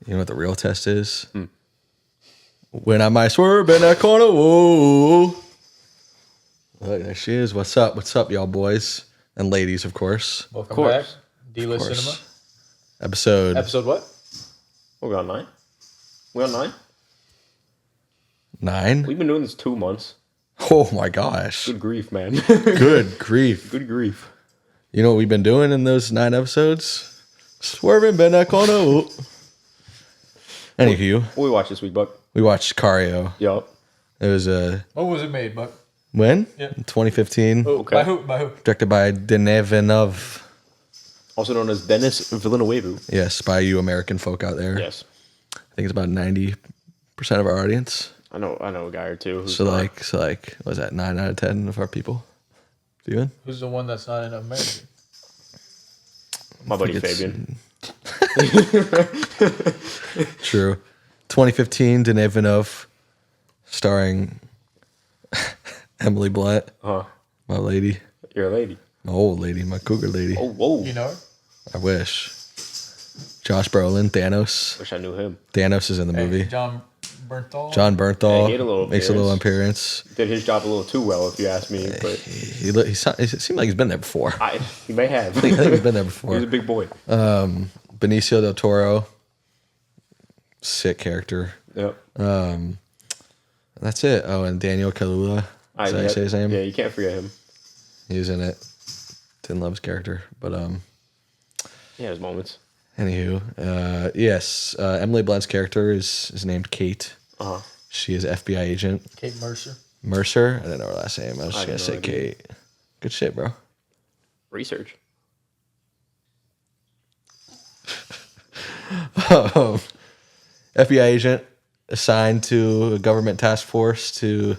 You know what the real test is? When I might swerve in that corner, whoa. Look, there she is. What's up? What's up, y'all boys? And ladies, of course. Welcome back. D-List course. Cinema. Episode what? We're on 9. We on 9? 9? We've been doing this 2 months. Oh my gosh. Good grief, man. Good grief. Good grief. You know what we've been doing in those 9 episodes? Swerving in that corner. Whoa. Anywho, What we watched this week, Buck? we watched Sicario. Yup. It was When was it made, Buck? when? Yeah. 2015. Oh, Okay. By who? By who? Directed by Dennis Villeneuve. Also known as Dennis Villeneuve. Yes, by you American folk out there. Yes. I think it's about 90% of our audience. I know a guy or two. Who's So like, what was that? 9 out of 10 of our people viewing? Who's the one that's not in America? my buddy I think Fabian. True. 2015, Dennis Villeneuve, starring Emily Blunt, Huh. my lady, You're a lady. my old lady, my cougar lady. Oh, whoa. You know her? I wish. Josh Brolin, Thanos. Wish I knew him. Thanos is in the movie. Hey, John Bernthal. John Bernthal Yeah, he had a little makes a little appearance. Did his job a little too well, if you ask me. But He seemed like he's been there before. he may have. I think he's been there He's before. a big boy. Benicio del Toro, sick character. Yep. That's it. Oh, and Daniel Kaluuya. Is that how you say his name? Yeah, you can't forget him. He was in it. Didn't love his character, but He has moments. anywho, yes, Emily Blunt's character is named Kate. Uh-huh. She is an FBI agent. Kate Mercer. Mercer. I didn't know her last name. I was just I gonna have no say idea. Kate. Good shit, bro. Research. FBI agent assigned to a government task force to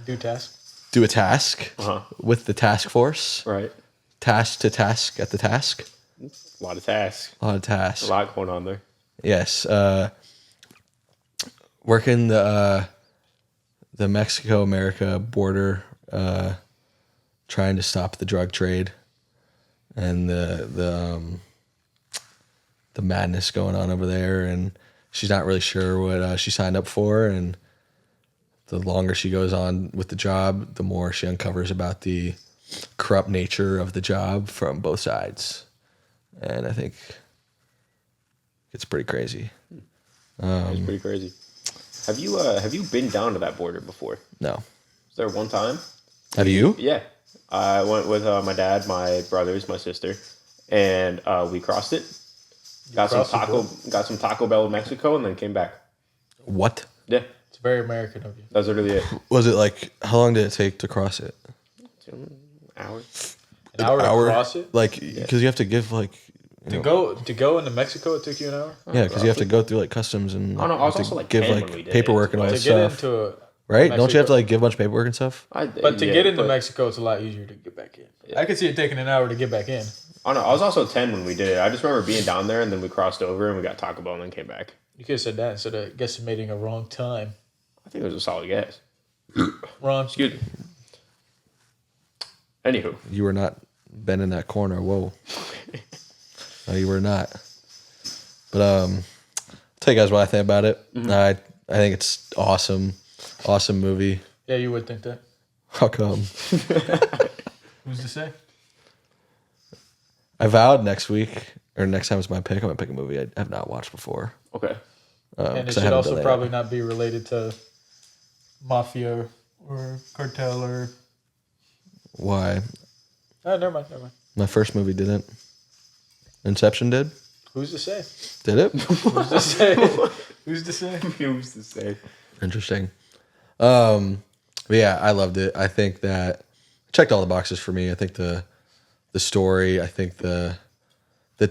Do task. do a task Uh-huh. with the task force. Right. Task to task at the task. A lot of tasks. A lot of tasks. A lot going on there. Yes. Working the Mexico-America border, trying to stop the drug trade and the madness going on over there, and she's not really sure what she signed up for, and the longer she goes on with the job, the more she uncovers about the corrupt nature of the job from both sides, and I think it's pretty crazy. It's pretty crazy. Have you been down to that border before? No, Was there one time? have you? Yeah. I went with my dad, my brothers, my sister, and we crossed it. Got crossed the some Taco Bell in Mexico, and then came back. What Yeah, It's very American of you. that's literally it. was it like? How long did it take to cross it? 2 hours. An hour to cross it? Like, because you have to give like. To go into Mexico, it took you an hour? Yeah, because you have to go through like customs and Oh, no, I was have to also, like, give 10 like when we did paperwork it. and all To that get stuff, into right? Don't you have to Mexico- like give a bunch of paperwork and stuff? But to get into but- Mexico, it's a lot easier to get back in. I could see it taking an hour to get back in. Oh no, I was also 10 when we did it. I just remember being down there, and then we crossed over, and we got Taco Bell, and then came back. You could have said that instead of guesstimating a wrong time. I think it was a solid guess. Wrong. Excuse me. Anywho, You were not bending that corner. Whoa. No, you were not. But tell you guys what I think about it. I think it's awesome. Awesome movie. Yeah, you would think that. How come? Who's to say? I vowed next week or next time it's my pick. I'm gonna pick a movie I have not watched before. okay. And it 'cause I should haven't also done that probably not be related to mafia or cartel or. Why? Oh, never mind. Never mind. My first movie didn't. Inception did. Who's to say? Did it? Who's to say? Who's to say? Who's to say? Interesting. But yeah, I loved it. I think that checked all the boxes for me. I think the story, I think the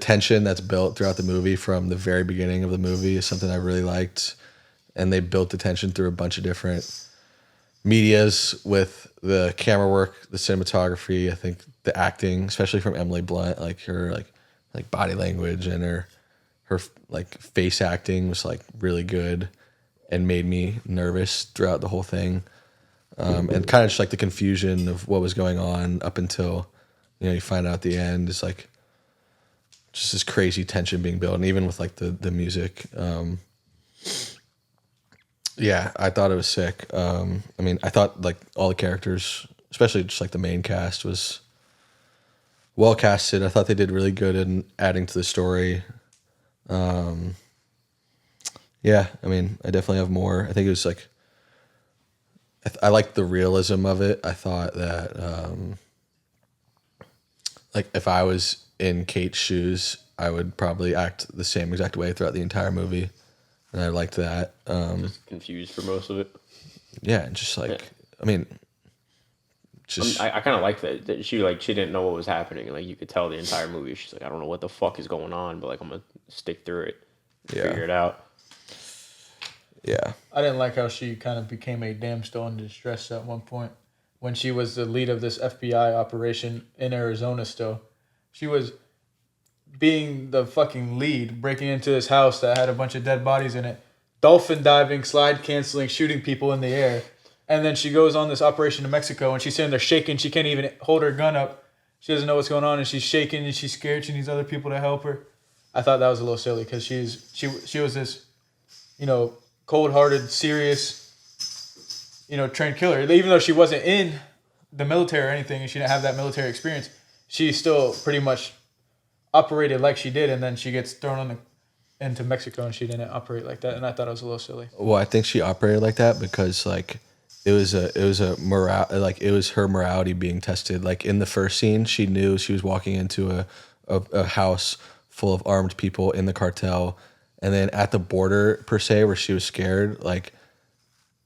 tension that's built throughout the movie from the very beginning of the movie is something I really liked. And they built the tension through a bunch of different medias with the camera work, the cinematography, I think the acting, especially from Emily Blunt, like her like body language and her like face acting was like really good and made me nervous throughout the whole thing. And kind of just like the confusion of what was going on up until, you find out at the end is like just this crazy tension being built, and even with like the music. Yeah, I thought it was sick. I mean, I thought like all the characters, especially just like the main cast, was well casted. I thought they did really good in adding to the story. Yeah, I mean, I definitely have more. I think it was like I liked the realism of it. I thought that like if I was in Kate's shoes, I would probably act the same exact way throughout the entire movie, and I liked that. Just confused for most of it. Yeah, and just like I mean, just I kind of like that she didn't know what was happening. Like you could tell the entire movie. She's like, I don't know what the fuck is going on, but like I'm gonna stick through it, figure it out. Yeah. I didn't like how she kind of became a damsel in distress at one point when she was the lead of this FBI operation in Arizona still. She was being the fucking lead, breaking into this house that had a bunch of dead bodies in it, dolphin diving, slide canceling, shooting people in the air. And then she goes on this operation to Mexico and she's sitting there shaking. She can't even hold her gun up. She doesn't know what's going on and she's shaking and she's scared. She needs other people to help her. I thought that was a little silly because she was this, cold-hearted, serious, trained killer. Even though she wasn't in the military or anything and she didn't have that military experience, she still pretty much operated like she did, and then she gets thrown into Mexico and she didn't operate like that, and I thought it was a little silly. Well, I think she operated like that because like it was a morale, like it was her morality being tested. Like in the first scene, she knew she was walking into a house full of armed people in the cartel. And then at the border, per se, where she was scared, like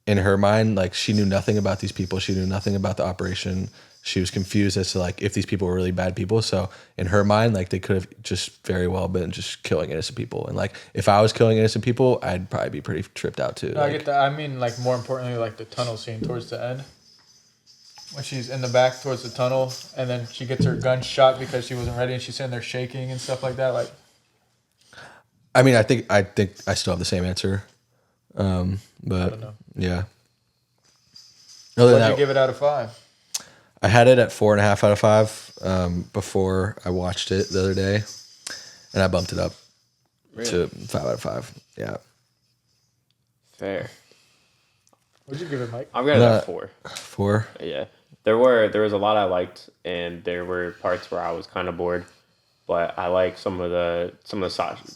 in her mind, like she knew nothing about these people. She knew nothing about the operation. She was confused as to like if these people were really bad people. So in her mind, like they could have just very well been just killing innocent people. And like if I was killing innocent people, I'd probably be pretty tripped out too. No, I get that. I mean, like more importantly, like the tunnel scene towards the end, when she's in the back towards the tunnel, and then she gets her gun shot because she wasn't ready, and she's sitting there shaking and stuff like that. Like. I mean, I think I still have the same answer, but I don't know. Yeah. What did you give it out of 5? I had it at 4.5 out of 5 before I watched it the other day, and I bumped it up to 5 out of 5. Yeah. Fair. What'd you give it, Mike? I've got it at 4. 4. Yeah. There was a lot I liked, and there were parts where I was kind of bored. But I like some of the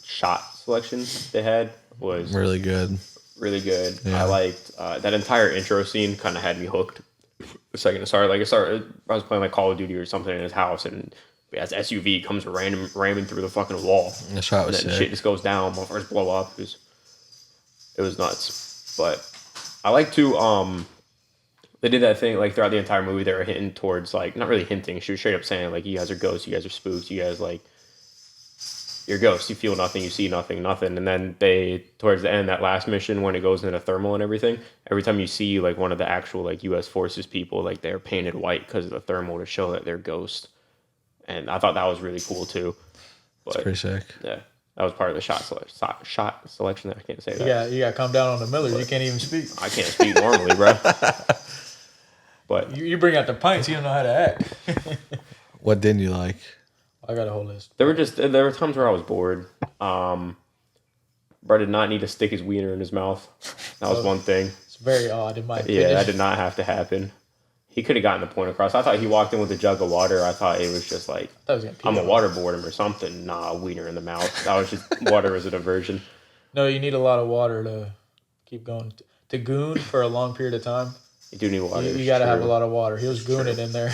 shot selections they had was Really good. Really good. Yeah. I liked that entire intro scene. Kind of had me hooked. The second it started, I was playing like Call of Duty or something in his house, and as SUV comes ramming through the fucking wall. That shot was and then sick. shit just goes down. Motherfuckers blow up. It was nuts. But I like to they did that thing like throughout the entire movie. They were hinting towards like not really hinting. She was straight up saying like, "You guys are ghosts. You guys are spooks. You guys like you're ghosts. You feel nothing. You see nothing. And then they towards the end that last mission when it goes into thermal and everything. Every time you see like one of the actual like U.S. forces people, like they're painted white because of the thermal to show that they're ghosts. And I thought that was really cool too. But, It's pretty sick. Yeah, that was part of the shot selection. That I can't say that. Yeah, you got to calm down on the Millers. You can't even speak. I can't speak normally, bro. But You bring out the pints, you don't know how to act. What didn't you like? I got a whole list. there were times where I was bored. Bro did not need to stick his wiener in his mouth. That was one thing. It's very odd in my opinion. Yeah, that did not have to happen. He could have gotten the point across. I thought he walked in with a jug of water. I thought it was just like, I was gonna pee I'm on a waterboard him or something. Nah, wiener in the mouth. That was just water as a diversion. No, you need a lot of water to keep going. To goon for a long period of time, You do need water. you got to have a lot of water. He was gooning in there.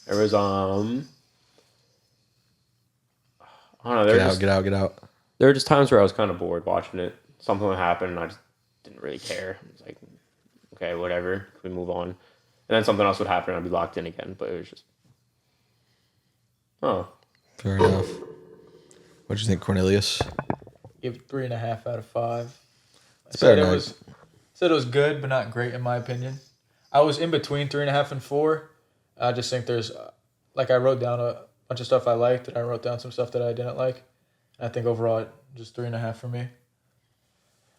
There was I don't know. Get out. There were just times where I was kind of bored watching it. Something would happen and I just didn't really care. I was like, okay, whatever. Can we move on? And then something else would happen and I'd be locked in again. But it was just, Fair enough. What'd you think, Cornelius? Give it 3.5 out of 5. Said it was good, but not great in my opinion. I was in between 3.5 and 4. I just think there's, I wrote down a bunch of stuff I liked, and I wrote down some stuff that I didn't like. And I think overall, just 3.5 for me.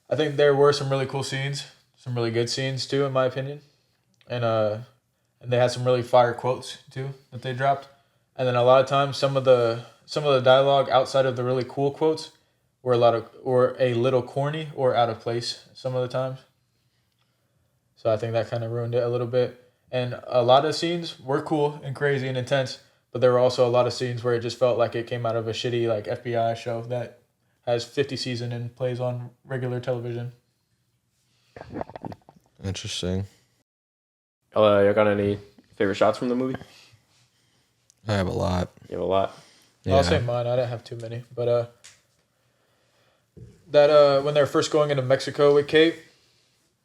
I think there were some really cool scenes, some really good scenes too, in my opinion, and they had some really fire quotes too that they dropped. And then a lot of times, some of the some of the dialogue outside of the really cool quotes were a little corny or out of place some of the times. So I think that kind of ruined it a little bit. And a lot of scenes were cool and crazy and intense, but there were also a lot of scenes where it just felt like it came out of a shitty like FBI show that has 50 seasons and plays on regular television. Interesting. You got any favorite shots from the movie? I have a lot. You have a lot. Yeah. I'll say mine. I didn't have too many, but that when they're first going into Mexico with Kate,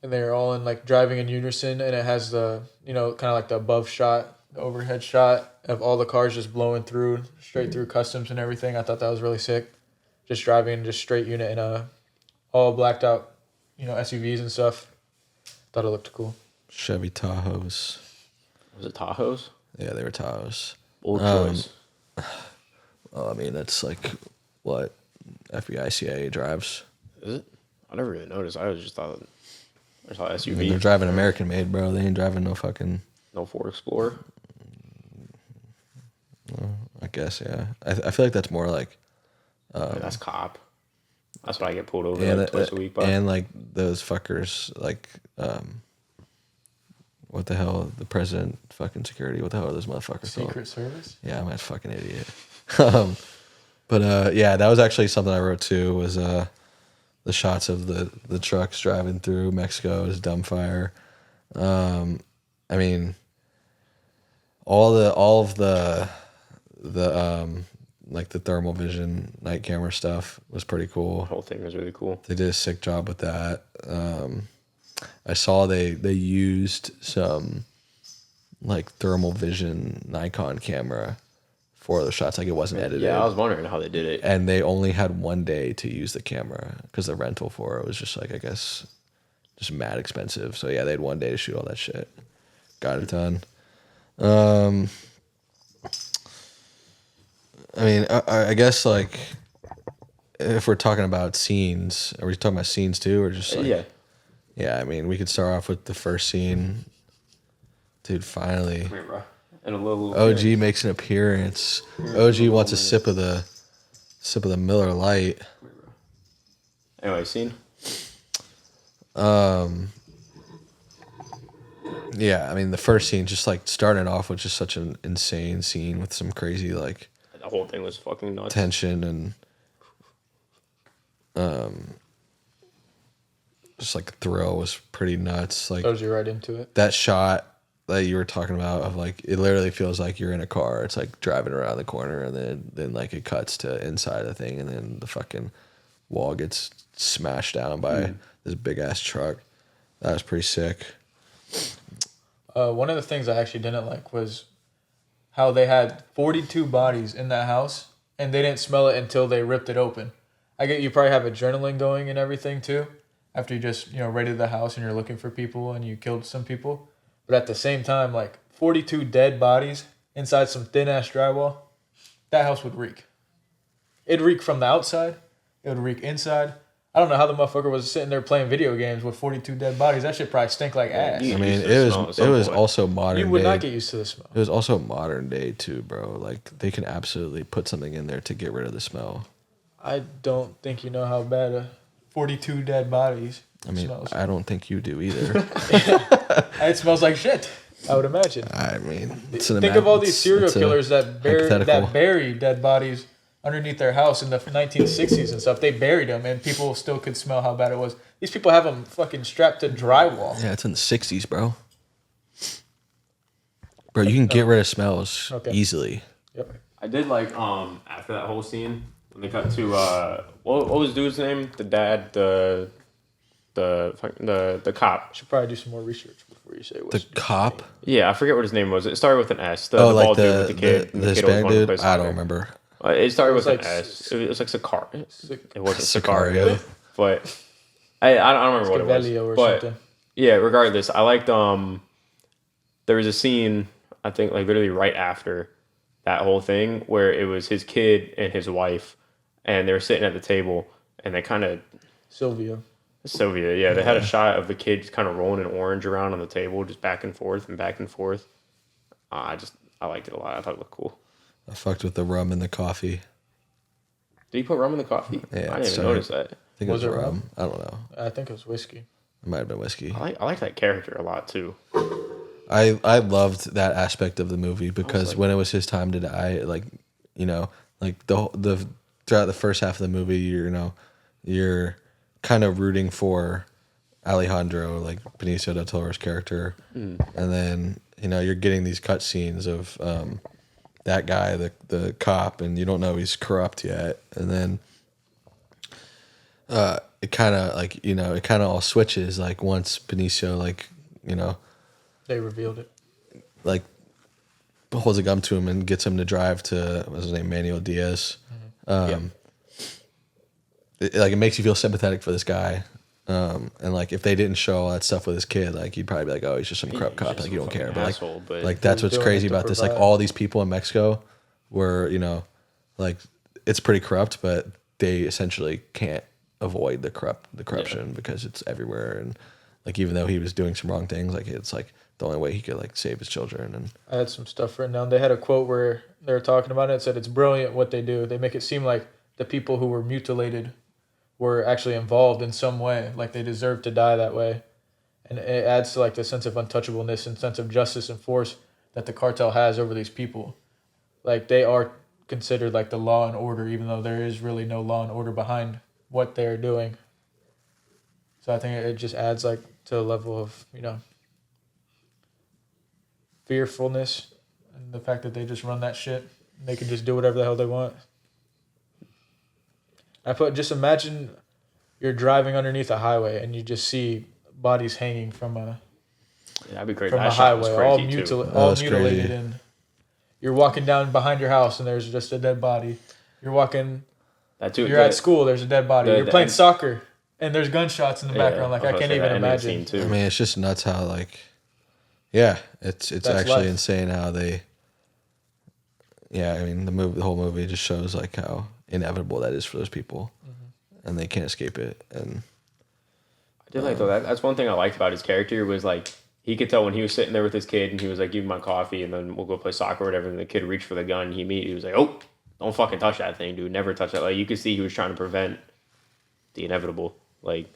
and they're all in like driving in unison, and it has the kind of like the above shot, the overhead shot of all the cars just blowing through straight through customs and everything. I thought that was really sick. Just driving just straight unit in a all blacked out, SUVs and stuff. Thought it looked cool. Chevy Tahoes. Was it Tahoes? Yeah, they were Tahoes. Old choice. Well, I mean, that's like what FBI CIA drives. Is it? I never really noticed. I just thought SUV. I mean, they're driving American made, bro. They ain't driving no fucking. No Ford Explorer. I guess, yeah. I feel like that's more like. That's cop. That's what I get pulled over And, twice a week by. And like those fuckers, like, what the hell? The president, fucking security. What the hell are those motherfuckers called? Secret Service? Yeah, I'm a fucking idiot. But yeah, that was actually something I wrote too. Was the shots of the trucks driving through Mexico is dumbfire. I mean, all of the like the thermal vision night camera stuff was pretty cool. The whole thing was really cool. They did a sick job with that. I saw they used some like thermal vision Nikon camera for the shots. Like it wasn't edited. Yeah, I was wondering how they did it. And they only had one day to use the camera because the rental for it was just like, I guess, just mad expensive. So yeah, they had one day to shoot all that shit. Got it done. I mean, I guess like if we're talking about scenes, are we talking about scenes too, or just like, Yeah. Yeah, I mean, we could start off with the first scene. Dude, finally, Come here, bro. And a little OG makes an appearance. OG wants a sip of the Miller Lite. Anyway, scene. Yeah, I mean, the first scene, just like starting off with just such an insane scene with some crazy like The whole thing was fucking nuts. tension and just like the thrill was pretty nuts. Like Throws you right into it. that shot that you were talking about of like it literally feels like you're in a car. It's like driving around the corner and then like it cuts to inside the thing and then the fucking wall gets smashed down by this big ass truck. That was pretty sick. One of the things I actually didn't like was how they had 42 bodies in that house and they didn't smell it until they ripped it open. I get you probably have adrenaline going and everything too after you just, raided the house and you're looking for people and you killed some people. But at the same time, like 42 dead bodies inside some thin ass drywall, that house would reek. It'd reek from the outside. It would reek inside. I don't know how the motherfucker was sitting there playing video games with 42 dead bodies. That shit probably stink like ass. you- I mean, used to the it smell at was some point. also modern You would day. not get used to the smell. It was also modern day too, bro. Like they can absolutely put something in there to get rid of the smell. I don't think you know how bad 42 dead bodies I mean, smells. I don't think you do either. It smells like shit, I would imagine. I mean, Think of all these serial killers that hypothetical. bury dead bodies underneath their house in the 1960s and stuff. They buried them, and people still could smell how bad it was. These people have them fucking strapped to drywall. Yeah, it's in the 60s, bro. Bro, you can get rid of smells easily. Yep. I did like after that whole scene when they cut to what was dude's name? The dad, the cop. Should probably do some more research before you say The cop? Yeah, I forget what his name was. It started with an S. The Like bald dude with the kid. the kid always Hispanic wanted to dude? play I soccer. don't remember. It started with It an was S. It was like Sicario. It wasn't Sicario. Sicario. But I don't remember what it was. Scavelio or But something. yeah, regardless, I liked there was a scene, I think like literally right after that whole thing where it was his kid and his wife and they were sitting at the table and they kind of Sylvia. Sylvia, yeah, they had a shot of the kid kind of rolling an orange around on the table, just back and forth and back and forth. I liked it a lot. I thought it looked cool. I fucked with the rum and the coffee. Did he put rum in the coffee? Yeah, I didn't even notice that. I think Was it it was rum. rum? I don't know. I think it was whiskey. It might have been whiskey. I like that character a lot too. I loved that aspect of the movie because like- when it was his time to die, like the throughout the first half of the movie, you're kind of rooting for Alejandro, like Benicio del Toro's character, and then you're getting these cut scenes of that guy, the cop, and you don't know he's corrupt yet, and then it kind of all switches like once Benicio They revealed it. like holds a gun to him and gets him to drive to what's his name, Manuel Diaz. It makes you feel sympathetic for this guy. And like if they didn't show all that stuff with his kid, like you'd probably be like, oh, he's just some corrupt cop, like you don't care. But asshole, but like that's what's doing crazy it to about this. Like provide. all these people in Mexico were, like it's pretty corrupt, but they essentially can't avoid the corruption because it's everywhere. And like even though he was doing some wrong things, like it's like the only way he could like save his children. And I had some stuff written down. They had a quote where they were talking about it. It said, it's brilliant what they do. They make it seem like the people who were mutilated were actually involved in some way. Like they deserve to die that way. And it adds to like the sense of untouchableness and sense of justice and force that the cartel has over these people. Like they are considered like the law and order, even though there is really no law and order behind what they're doing. So I think it just adds like to a level of, fearfulness and the fact that they just run that shit. And they can just do whatever the hell they want. Just imagine you're driving underneath a highway and you just see bodies hanging from a That'd be great. from That a shot was highway, all crazy, too. mutilated, crazy. and you're walking down behind your house and there's just a dead body. You're walking. That too. You're at school. There's a dead body. You're playing soccer and there's gunshots in the background. Like I can't even imagine. I mean, it's just nuts how like, yeah, it's actually life. insane how they. Yeah, I mean the whole movie just shows like how inevitable that is for those people, and they can't escape it. And I did like though. That's one thing I liked about his character was like he could tell when he was sitting there with his kid and he was like, "Give me my coffee," and then we'll go play soccer or whatever. And the kid reached for the gun. He was like, "Oh, don't fucking touch that thing, dude! Never touch that." Like you could see he was trying to prevent the inevitable. Like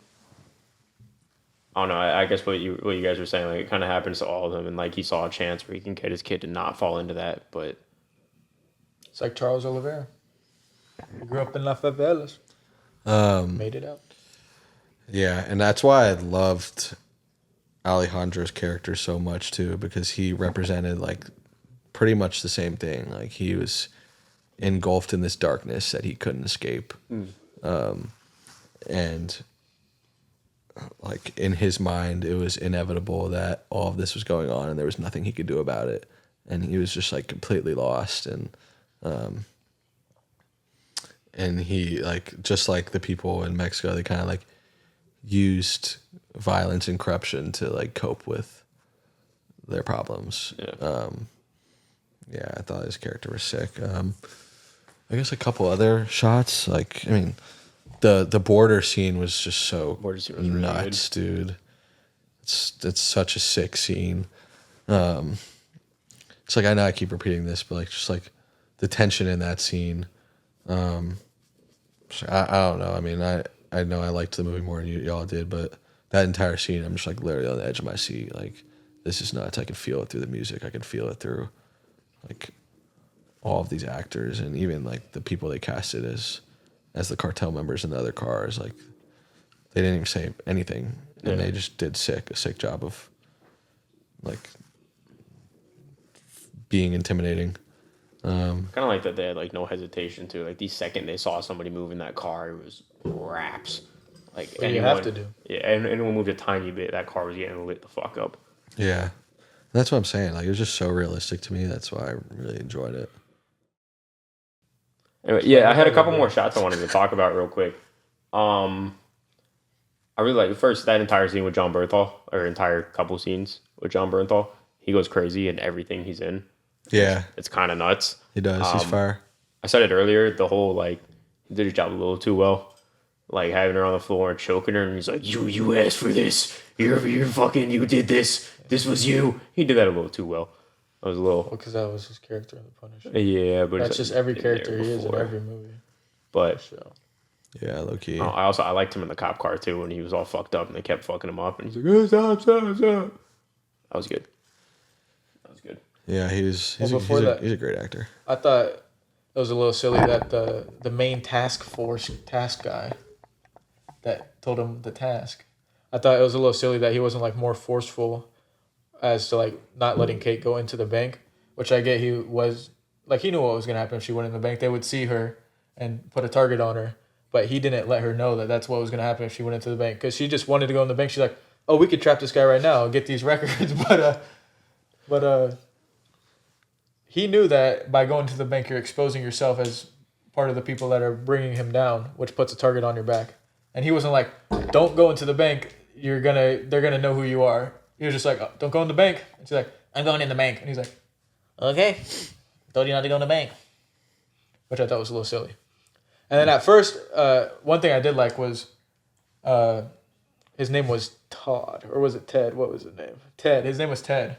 I don't know. I guess what you guys were saying, like it kind of happens to all of them, and like he saw a chance where he can get his kid to not fall into that, but. It's like Charles Oliveira. He grew up in La Favelas. Made it out. yeah, and that's why I loved Alejandro's character so much too, because he represented like pretty much the same thing. Like he was engulfed in this darkness that he couldn't escape, and like in his mind, it was inevitable that all of this was going on, and there was nothing he could do about it, and he was just like completely lost. And he like just like the people in Mexico, they kind of like used violence and corruption to like cope with their problems. Yeah, I thought his character was sick. I guess a couple other shots, like I mean, the border scene was just so Border scene was really nuts, dude. It's such a sick scene. It's like I know I keep repeating this, but like just like the tension in that scene. I don't know. I mean, I know I liked the movie more than y'all did, but that entire scene, I'm just like literally on the edge of my seat. Like, this is nuts. I can feel it through the music. I can feel it through like all of these actors and even like the people they casted as the cartel members in the other cars. Like, they didn't even say anything, and they just did a sick job of like being intimidating. Kind of like that they had like no hesitation to like the second they saw somebody move in that car, it was raps. Like What you have to do. Yeah, and anyone moved a tiny bit, that car was getting lit the fuck up. Yeah, that's what I'm saying. Like it was just so realistic to me. That's why I really enjoyed it. Anyway, yeah, I had a couple more shots I wanted to talk about real quick. I really like first that entire scene with John Bernthal, or entire couple scenes with John Bernthal. He goes crazy in everything he's in. Yeah, It's kind of nuts. he does. He's fire. I said it earlier. The whole like he did his job a little too well, like having her on the floor and choking her, and he's like, "You asked for this. You're fucking. You did this. This was you." He did that a little too well. I was a little. Because that was his character in The Punisher. Yeah, but That's it's just like, every been there character he is in before. every movie. But Yeah, low key. I liked him in the cop car too when he was all fucked up and they kept fucking him up and he's like, stop. That was good. Yeah, he's Well, a great actor. I thought it was a little silly that the main task guy that told him the task. I thought it was a little silly that he wasn't like more forceful as to like not letting Kate go into the bank, which I get he was like he knew what was gonna happen if she went in the bank. They would see her and put a target on her, but he didn't let her know that that's what was gonna happen if she went into the bank because she just wanted to go in the bank. She's like, oh, we could trap this guy right now and get these records, but he knew that by going to the bank, you're exposing yourself as part of the people that are bringing him down, which puts a target on your back. And he wasn't like, don't go into the bank. They're gonna know who you are. He was just like, oh, don't go in the bank. And she's like, I'm going in the bank. And he's like, okay, told you not to go in the bank. Which I thought was a little silly. And then at first, one thing I did like was, his name was Todd, or was it Ted? What was his name? Ted. His name was Ted.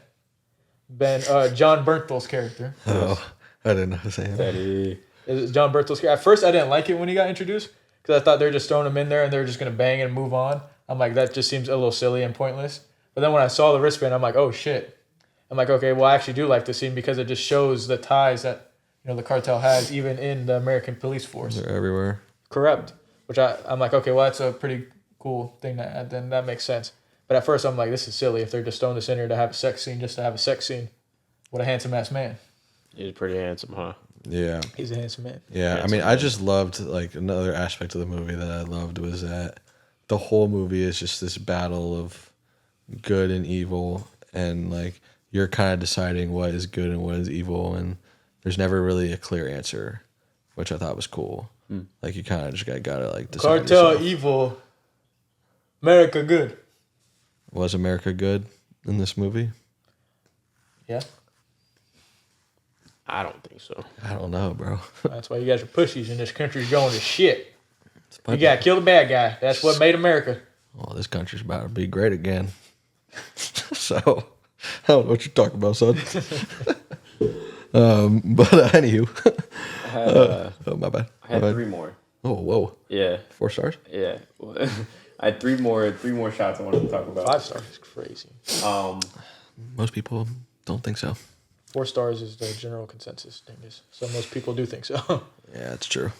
John Bernthal's character. Oh, I didn't know his name. Teddy. Is John Bernthal's character. At first, I didn't like it when he got introduced because I thought they were just throwing him in there and they were just going to bang and move on. I'm like, that just seems a little silly and pointless. But then when I saw the wristband, I'm like, oh, shit. I'm like, okay, well, I actually do like this scene because it just shows the ties that the cartel has even in the American police force. They're everywhere. Correct. Which I'm like, okay, well, that's a pretty cool thing to add. Then that makes sense. But at first, I'm like, this is silly if they're just throwing this in here to have a sex scene just to have a sex scene. What a handsome-ass man. He's pretty handsome, huh? Yeah. He's a handsome man. Yeah, Handsome I just loved, like, another aspect of the movie that I loved was that the whole movie is just this battle of good and evil, and, like, you're kind of deciding what is good and what is evil, and there's never really a clear answer, which I thought was cool. Like, you kind of just gotta, like, decide Cartel yourself. evil. America good. Was America good in this movie? Yeah. I don't think so. I don't know, bro. That's why you guys are pussies and this country's going to shit. You It's gotta kill the bad guy. That's what made America. Well, this country's about to be great again. So, I don't know what you're talking about, son. But anywho. Oh, my bad. I had My bad. 3 more. Oh, whoa. Yeah. 4 stars? Yeah. I had 3 more shots I wanted to talk about. 5 stars is crazy. Most people don't think so. 4 stars is the general consensus thing. So most people do think so. Yeah, it's true.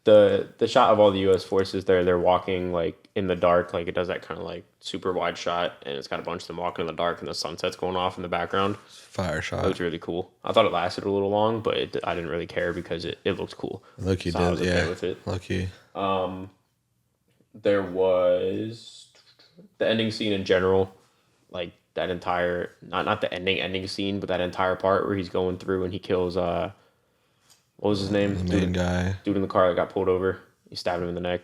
The shot of all the U.S. forces they're walking like in the dark, like it does that kind of like super wide shot, and it's got a bunch of them walking in the dark, and the sunset's going off in the background. Fire shot. That was really cool. I thought it lasted a little long, but I didn't really care because it looked cool. Loki So I was did, okay yeah. with it. Loki. There was the ending scene in general, like that entire not the ending scene, but that entire part where he's going through and he kills what was his name? The main guy. Dude in the car that got pulled over. He stabbed him in the neck.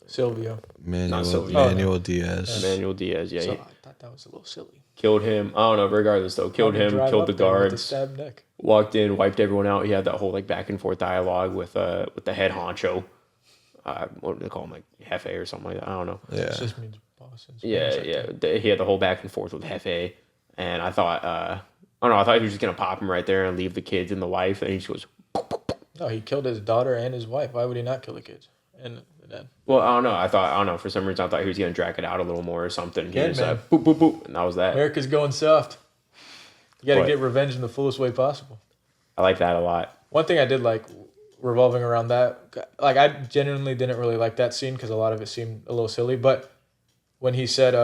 Silvio. Manuel Diaz. Emmanuel Diaz, yeah. So He I thought that was a little silly. killed him. I don't know, regardless though. Killed him, killed the guards. Stabbed neck. Walked in, wiped everyone out. He had that whole like back and forth dialogue with the head honcho. What do they call him? Like Hefe or something like that. I don't know. Yeah. It just means boss. in Yeah, Spanish, I think. yeah. He had the whole back and forth with Hefe, and I thought, I don't know. I thought he was just gonna pop him right there and leave the kids and the wife, and he just goes. No, he killed his daughter and his wife. Why would he not kill the kids and the dad? Well, I don't know. I don't know. For some reason, I thought he was gonna drag it out a little more or something. He Again, was man. boop boop boop, and that was that. America's going soft. You got to But- get revenge in the fullest way possible. I like that a lot. One thing I did like revolving around that, like I genuinely didn't really like that scene because a lot of it seemed a little silly. But when he said,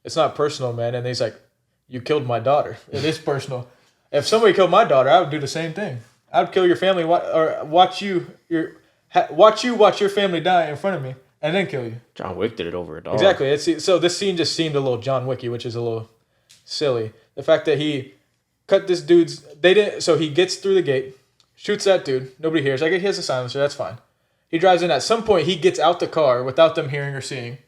"It's not personal, man," and he's like, "You killed my daughter. It is personal. If somebody killed my daughter, I would do the same thing. I'd kill your family or watch your family die in front of me and then kill you." John Wick did it over a dog. Exactly. So this scene just seemed a little John Wicky, which is a little silly. The fact that he cut this dude's so he gets through the gate, shoots that dude, nobody hears. I guess he has a silencer, that's fine. He drives in. At some point he gets out the car without them hearing or seeing.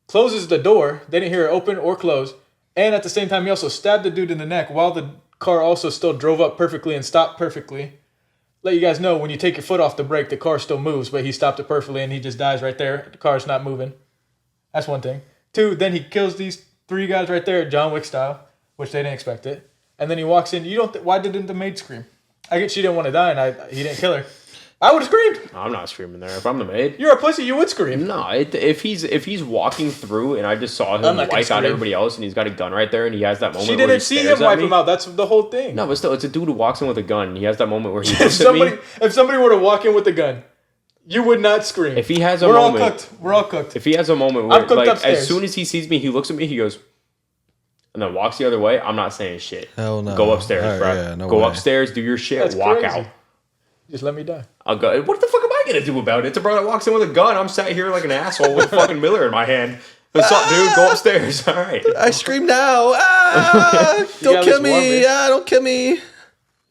Closes the door, they didn't hear it open or close, and at the same time he also stabbed the dude in the neck while the car also still drove up perfectly and stopped perfectly. Let you guys know when you take your foot off the brake, the car still moves, but he stopped it perfectly and he just dies right there. The car's not moving. That's one thing. 2, then he kills these 3 guys right there, John Wick style, which they didn't expect it. And then he walks in. Why didn't the maid scream? I get she didn't want to die and he didn't kill her. I would have screamed. I'm not screaming there. If I'm the maid, You're a pussy. You would scream. no. If he's walking through and I just saw I'm him not gonna wipe out scream. everybody else and he's got a gun right there and he has that moment. She where he didn't see stares him at wipe me. him out. That's the whole thing. No, but still, it's a dude who walks in with a gun. He has that moment where he if looks at me. somebody were to walk in with a gun, you would not scream. If he has a We're moment, all cooked. We're all cooked. if he has a moment where, I'm cooked like, upstairs. as soon as he sees me, he looks at me, he goes, and then walks the other way. I'm not saying shit. Hell no. Go upstairs, All right, bro. yeah, no Go way. upstairs, do your shit, That's walk crazy. out. Just let me die. I'll go. What the fuck am I gonna do about it? It's a bro that walks in with a gun. I'm sat here like an asshole with fucking Miller in my hand. What's up, dude? Go upstairs. All right. I scream now. Ah, don't got kill this warm, me. man. Ah, don't kill me.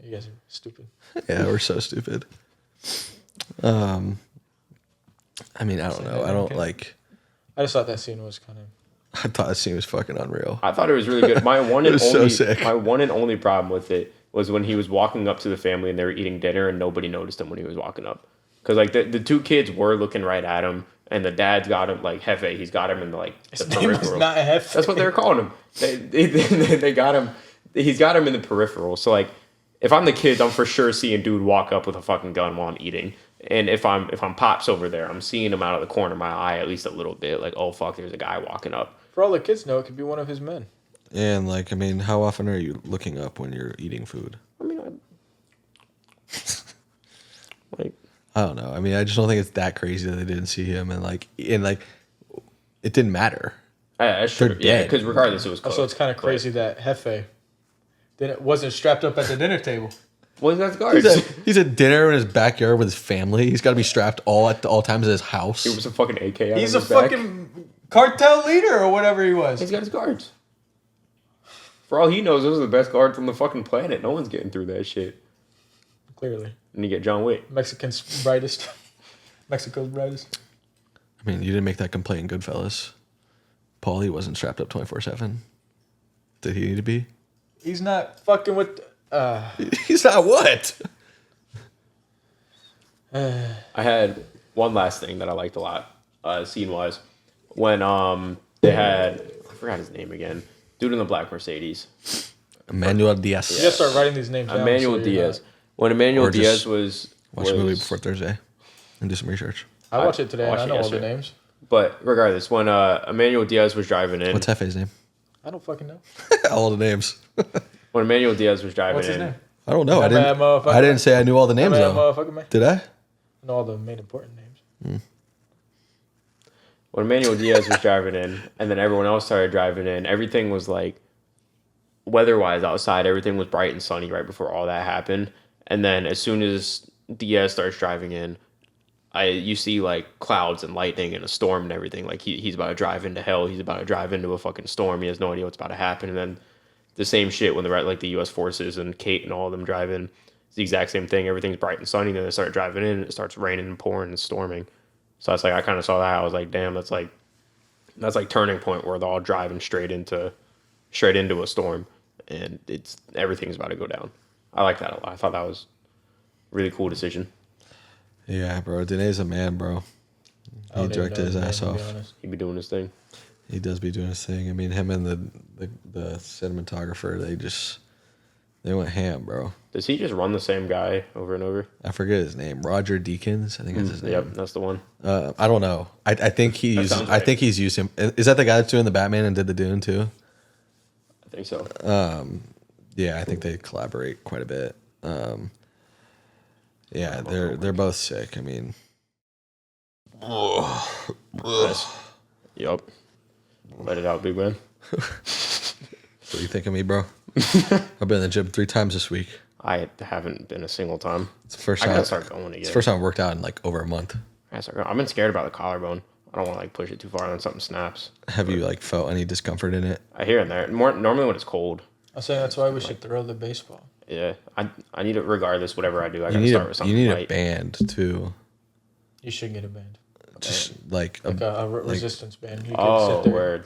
You guys are stupid. Yeah, we're so stupid. I mean, I don't know. I don't Okay. like. I just thought that scene was kind of. I thought that scene was fucking unreal. I thought it was really good. My one It and was so only sick. my one and only problem with it was when he was walking up to the family and they were eating dinner and nobody noticed him when he was walking up. Because like the two kids were looking right at him and the dad's got him like Hefe. He's got him in the His name is peripheral. not Hef. That's what they were calling him. They got him. He's got him in the peripheral. So like, if I'm the kids, I'm for sure seeing dude walk up with a fucking gun while I'm eating. And if I'm pops over there, I'm seeing him out of the corner of my eye at least a little bit. Like, oh fuck, there's a guy walking up. For all the kids know, it could be one of his men. And like, I mean, how often are you looking up when you're eating food? I mean, like, I don't know. I mean, I just don't think it's that crazy that they didn't see him and it didn't matter. that's true. They're Yeah, dead. because regardless, it was close. Also, it's kind of crazy that Hefe wasn't strapped up at the dinner table. Well, he's got guards. He's at dinner in his backyard with his family. He's got to be strapped at all times at his house. He was a fucking AK on He's his a back. fucking cartel leader or whatever he was. He's got his guards. For all he knows, those are the best guards on the fucking planet. No one's getting through that shit. Clearly. And you get John Wick. Mexican's brightest. Mexico's brightest. I mean, you didn't make that complaint in Goodfellas. Paulie wasn't strapped up 24/7. Did he need to be? He's not fucking with. He's not what? I had one last thing that I liked a lot, scene wise, when they had, I forgot his name again, dude in the black Mercedes, Emmanuel Diaz. You gotta start writing these names down. Emmanuel so you're Diaz. not- When Emmanuel Or just Diaz was Watch the movie before Thursday and do some research. I watched it today and watched I it know all the yesterday. names. But regardless, when Emmanuel Diaz was driving in, What's Hefe's name? I don't fucking know. All the names. when Emmanuel Diaz was driving What's his in, name? I don't know. I That didn't. motherfucker. I didn't say I knew all the names Man, though. motherfucker, man. Did I? I know all the main important names. when Emmanuel Diaz was driving in, and then everyone else started driving in, everything was like, weather-wise outside, everything was bright and sunny right before all that happened. And then as soon as Diaz starts driving in, you see like clouds and lightning and a storm and everything. Like he's about to drive into hell. He's about to drive into a fucking storm. He has no idea what's about to happen. And then the same shit when the U.S. forces and Kate and all of them drive in. It's the exact same thing. Everything's bright and sunny. Then they start driving in. And it starts raining and pouring and storming. So it's like I kind of saw that. I was like, damn, that's like turning point where they're all driving straight into a storm, and everything's about to go down. I like that a lot. I thought that was a really cool decision. Yeah, bro. Dene's a man, bro. I He don't even directed know his name, ass to be off. honest. He'd be doing his thing. He does be doing his thing. I mean, him and the cinematographer, they went ham, bro. Does he just run the same guy over and over? I forget his name. Roger Deakins, I think that's his name. Yep, that's the one. I don't know. I think he's. sounds I right. think he's used him. Is that the guy that's doing the Batman and did the Dune too? I think so. Yeah, I think they collaborate quite a bit. Yeah, they're both sick. I mean, Nice. Yep. Let it out, big man. what do you think of me, bro? I've been in the gym 3 times this week. I haven't been a single time. It's the first I time. gotta start going again. It's the first time I worked out in like over a month. I've been scared about the collarbone. I don't want to like push it too far and then something snaps. Have you like felt any discomfort in it? I hear in there. Normally when it's cold. I'm saying that's why we should throw the baseball. Yeah, I need it regardless. Whatever I do, I You gotta need start a with something you need light. a band too. You should get a band. Just like Like a resistance band. You could Oh, sit there. word.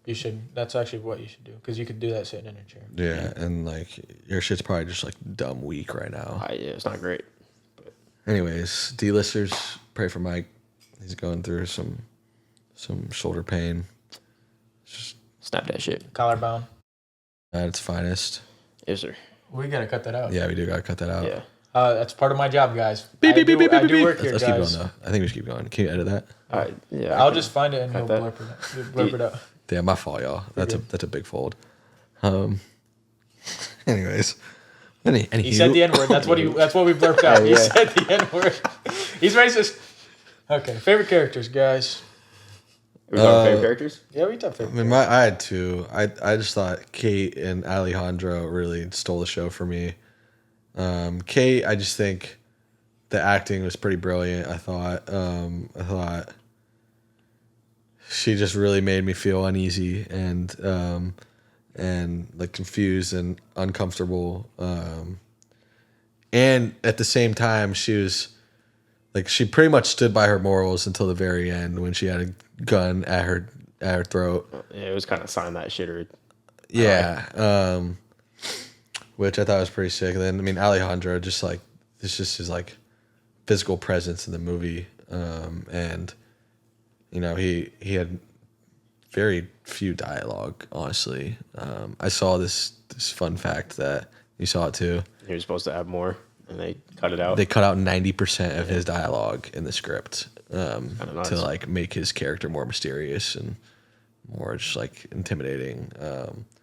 You should. That's actually what you should do because you could do that sitting in a chair. yeah, and like your shit's probably just like dumb weak right now. Yeah, it's not great. Anyways, D-listers, pray for Mike. He's going through some shoulder pain. Snap that shit. Collarbound. At its finest. Yes, sir. We gotta cut that out. Yeah, we do gotta cut that out. Yeah. That's part of my job, guys. Beep, beep, beep, beep, I beep, do beep. work here, Let's keep going guys. though. I think we should keep going. Can you edit that? Yeah, I'll just find it and you'll that. blurb it out. Damn, my fault, y'all. That's a big fold. Anyways, He said the N word. That's what we blurped out. He said the N word. He's racist. Okay, favorite characters, guys. We got favorite characters. Yeah, we talked favorite. I mean, I had two. I just thought Kate and Alejandro really stole the show for me. Kate, I just think the acting was pretty brilliant. I thought she just really made me feel uneasy and like confused and uncomfortable. And at the same time, she was like, she pretty much stood by her morals until the very end when she had a gun at her throat. Yeah, it was kind of sign that shit or. Yeah. Which I thought was pretty sick. And then, I mean, Alejandro just like, it's just his like physical presence in the movie. And, you know, he had very few dialogue, honestly. I saw this fun fact that you saw it too. He was supposed to add more, and they cut it out. They cut out 90% of his dialogue in the script Nice. to like make his character more mysterious and more just like intimidating,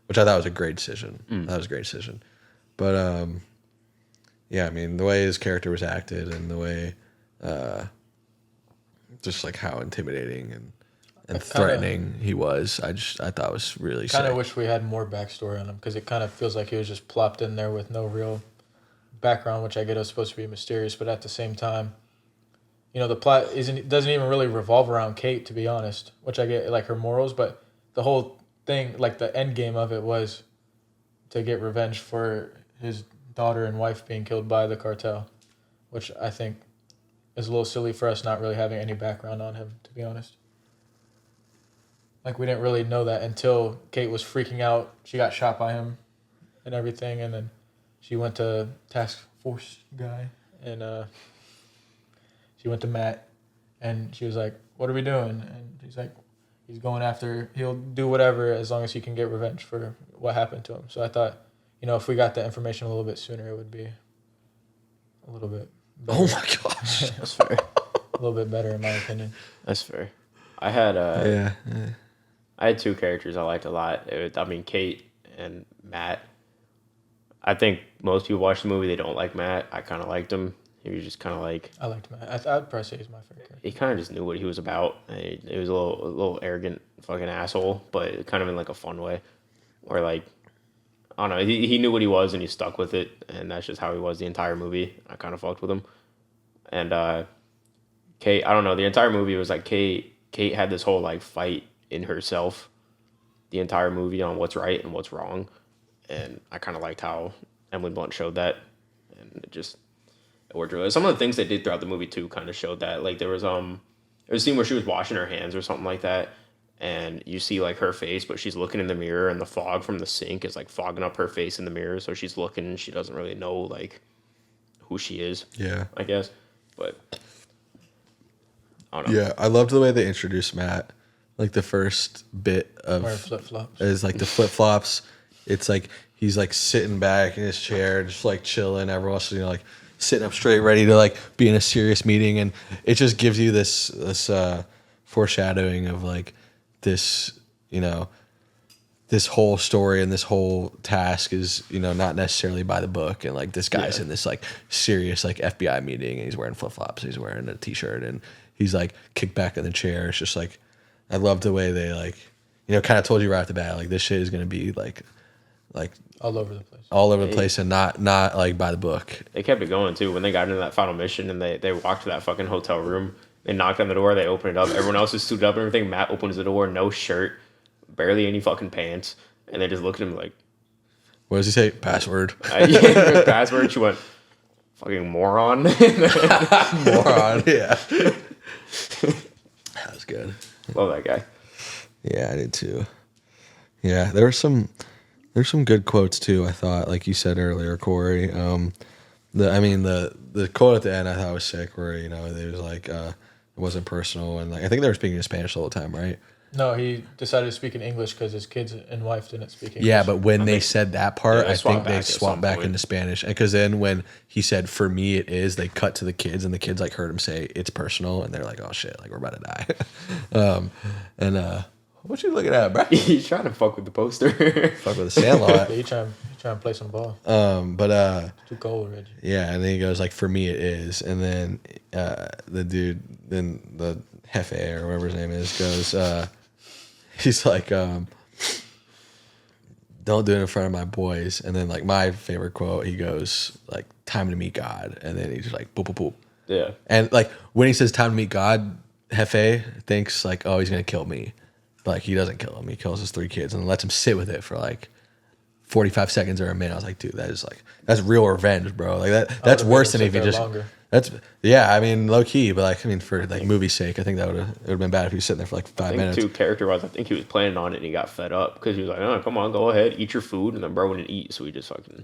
which I thought was a great decision. That was a great decision. But yeah, I mean, the way his character was acted and the way just like how intimidating and threatening he was, I thought was really sick. Kind of wish we had more backstory on him because it kind of feels like he was just plopped in there with no real background, which I get is supposed to be mysterious, but at the same time, you know, the plot doesn't even really revolve around Kate, to be honest, which I get like her morals, but the whole thing, like the end game of it was to get revenge for his daughter and wife being killed by the cartel, which I think is a little silly for us not really having any background on him, to be honest. Like, we didn't really know that until Kate was freaking out. She got shot by him and everything, and then she went to task force guy, and she went to Matt, and she was like, "What are we doing?" And he's like, "He's going after. He'll do whatever as long as he can get revenge for what happened to him." So I thought, you know, if we got that information a little bit sooner, it would be a little bit better. Oh my gosh. That's fair. A little bit better, in my opinion. That's fair. I had Yeah. I had two characters I liked a lot. Kate and Matt. I think most people watch the movie, they don't like Matt. I kind of liked him. He was just kind of like... I liked Matt. I'd probably say he's my favorite character. He kind of just knew what he was about. He was a little arrogant fucking asshole, but kind of in like a fun way. Or like, I don't know, he knew what he was and he stuck with it, and that's just how he was the entire movie. I kind of fucked with him. And Kate, I don't know, the entire movie was like Kate had this whole like fight in herself the entire movie on what's right and what's wrong. And I kind of liked how Emily Blunt showed that. And it worked really. Some of the things they did throughout the movie too kind of showed that. Like there was a scene where she was washing her hands or something like that. And you see like her face, but she's looking in the mirror and the fog from the sink is like fogging up her face in the mirror. So she's looking and she doesn't really know like who she is. Yeah. I guess. But I don't know. Yeah, I loved the way they introduced Matt. Like the first bit of Wearing flip-flops. is like the flip flops. It's like he's like sitting back in his chair, just like chilling. Everyone else, you know, like sitting up straight, ready to like be in a serious meeting, and it just gives you this foreshadowing of like this, you know, this whole story and this whole task is, you know, not necessarily by the book, and like this guy's in this like serious like FBI meeting, and he's wearing flip flops, he's wearing a t-shirt, and he's like kicked back in the chair. It's just like, I love the way they like, you know, kind of told you right off the bat, like this shit is gonna be like All over the place. all over the place and not like by the book. They kept it going too. When they got into that final mission and they walked to that fucking hotel room, they knocked on the door, they opened it up. Everyone else is suited up and everything. Matt opens the door, no shirt, barely any fucking pants, and they just looked at him like, What does he say? Password. Password. She went, fucking moron. Moron. Yeah. That was good. Love that guy. Yeah, I did too. Yeah, there's some good quotes too. I thought, like you said earlier, Corey. The quote at the end I thought was sick, where, you know, it was like it wasn't personal, and like I think they were speaking in Spanish the whole time, right? No, he decided to speak in English because his kids and wife didn't speak English. Yeah, but when they said that part, they I swapped think they back at swapped some back point. into Spanish. Because then when he said, "For me, it is," they cut to the kids, and the kids like heard him say, "It's personal," and they're like, "Oh shit, like we're about to die." What you looking at, bro? He's trying to fuck with the poster. Fuck with the Sandlot. Yeah, he trying to play some ball. But Too cold, Reggie. yeah, and then he goes like, "For me, it is," and then the dude, then the Jefe or whatever his name is, goes, he's like, "Don't do it in front of my boys." And then like my favorite quote, he goes like, "Time to meet God," and then he's just like, "Boop boop boop." Yeah. And like when he says "Time to meet God," Jefe thinks like, "Oh, he's gonna kill me." Like he doesn't kill him. He kills his 3 kids and lets him sit with it for like 45 seconds or a minute. I was like, dude, that's real revenge, bro. Like that's worse than if you just longer. that's yeah. I mean, low key, but like I mean, for like movie's sake, I think that would have been bad if he was sitting there for like 5 I think minutes. too, character-wise, I think he was planning on it and he got fed up because he was like, "Oh, come on, go ahead, eat your food," and then bro wouldn't eat, so he just fucking.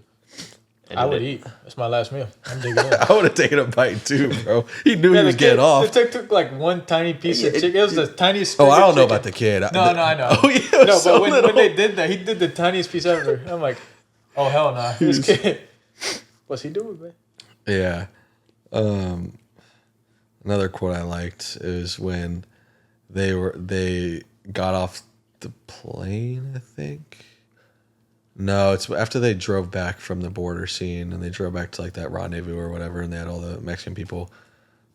I would eat. That's my last meal. I'm digging in. I would have taken a bite too, bro. He knew he was getting off. The took like one tiny piece of chicken. It was the tiniest. Oh, I don't know chicken. about the kid. No, I know. Oh yeah, it was No, so but when little. they did that, he did the tiniest piece ever. I'm like, oh hell no, this kid. What's he doing, man? Yeah. Another quote I liked is when they got off the plane, I think. No, it's after they drove back from the border scene and they drove back to like that rendezvous or whatever, and they had all the Mexican people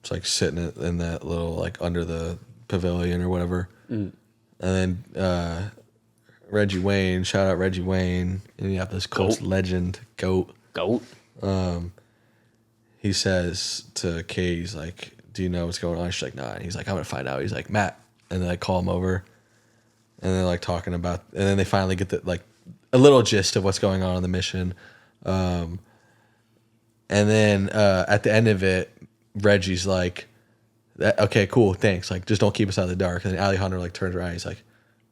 just like sitting in that little like under the pavilion or whatever. And then Reggie Wayne, shout out Reggie Wayne, and you have this Colts legend, GOAT. He says to Kay, he's like, "Do you know what's going on?" She's like, "Nah." And he's like, "I'm gonna find out." He's like, "Matt," and then I call him over, and they're like talking about, and then they finally get the like a little gist of what's going on in the mission, and then at the end of it, Reggie's like, "Okay, cool, thanks. Like, just don't keep us out of the dark." And then Alejandro like turns around, he's like,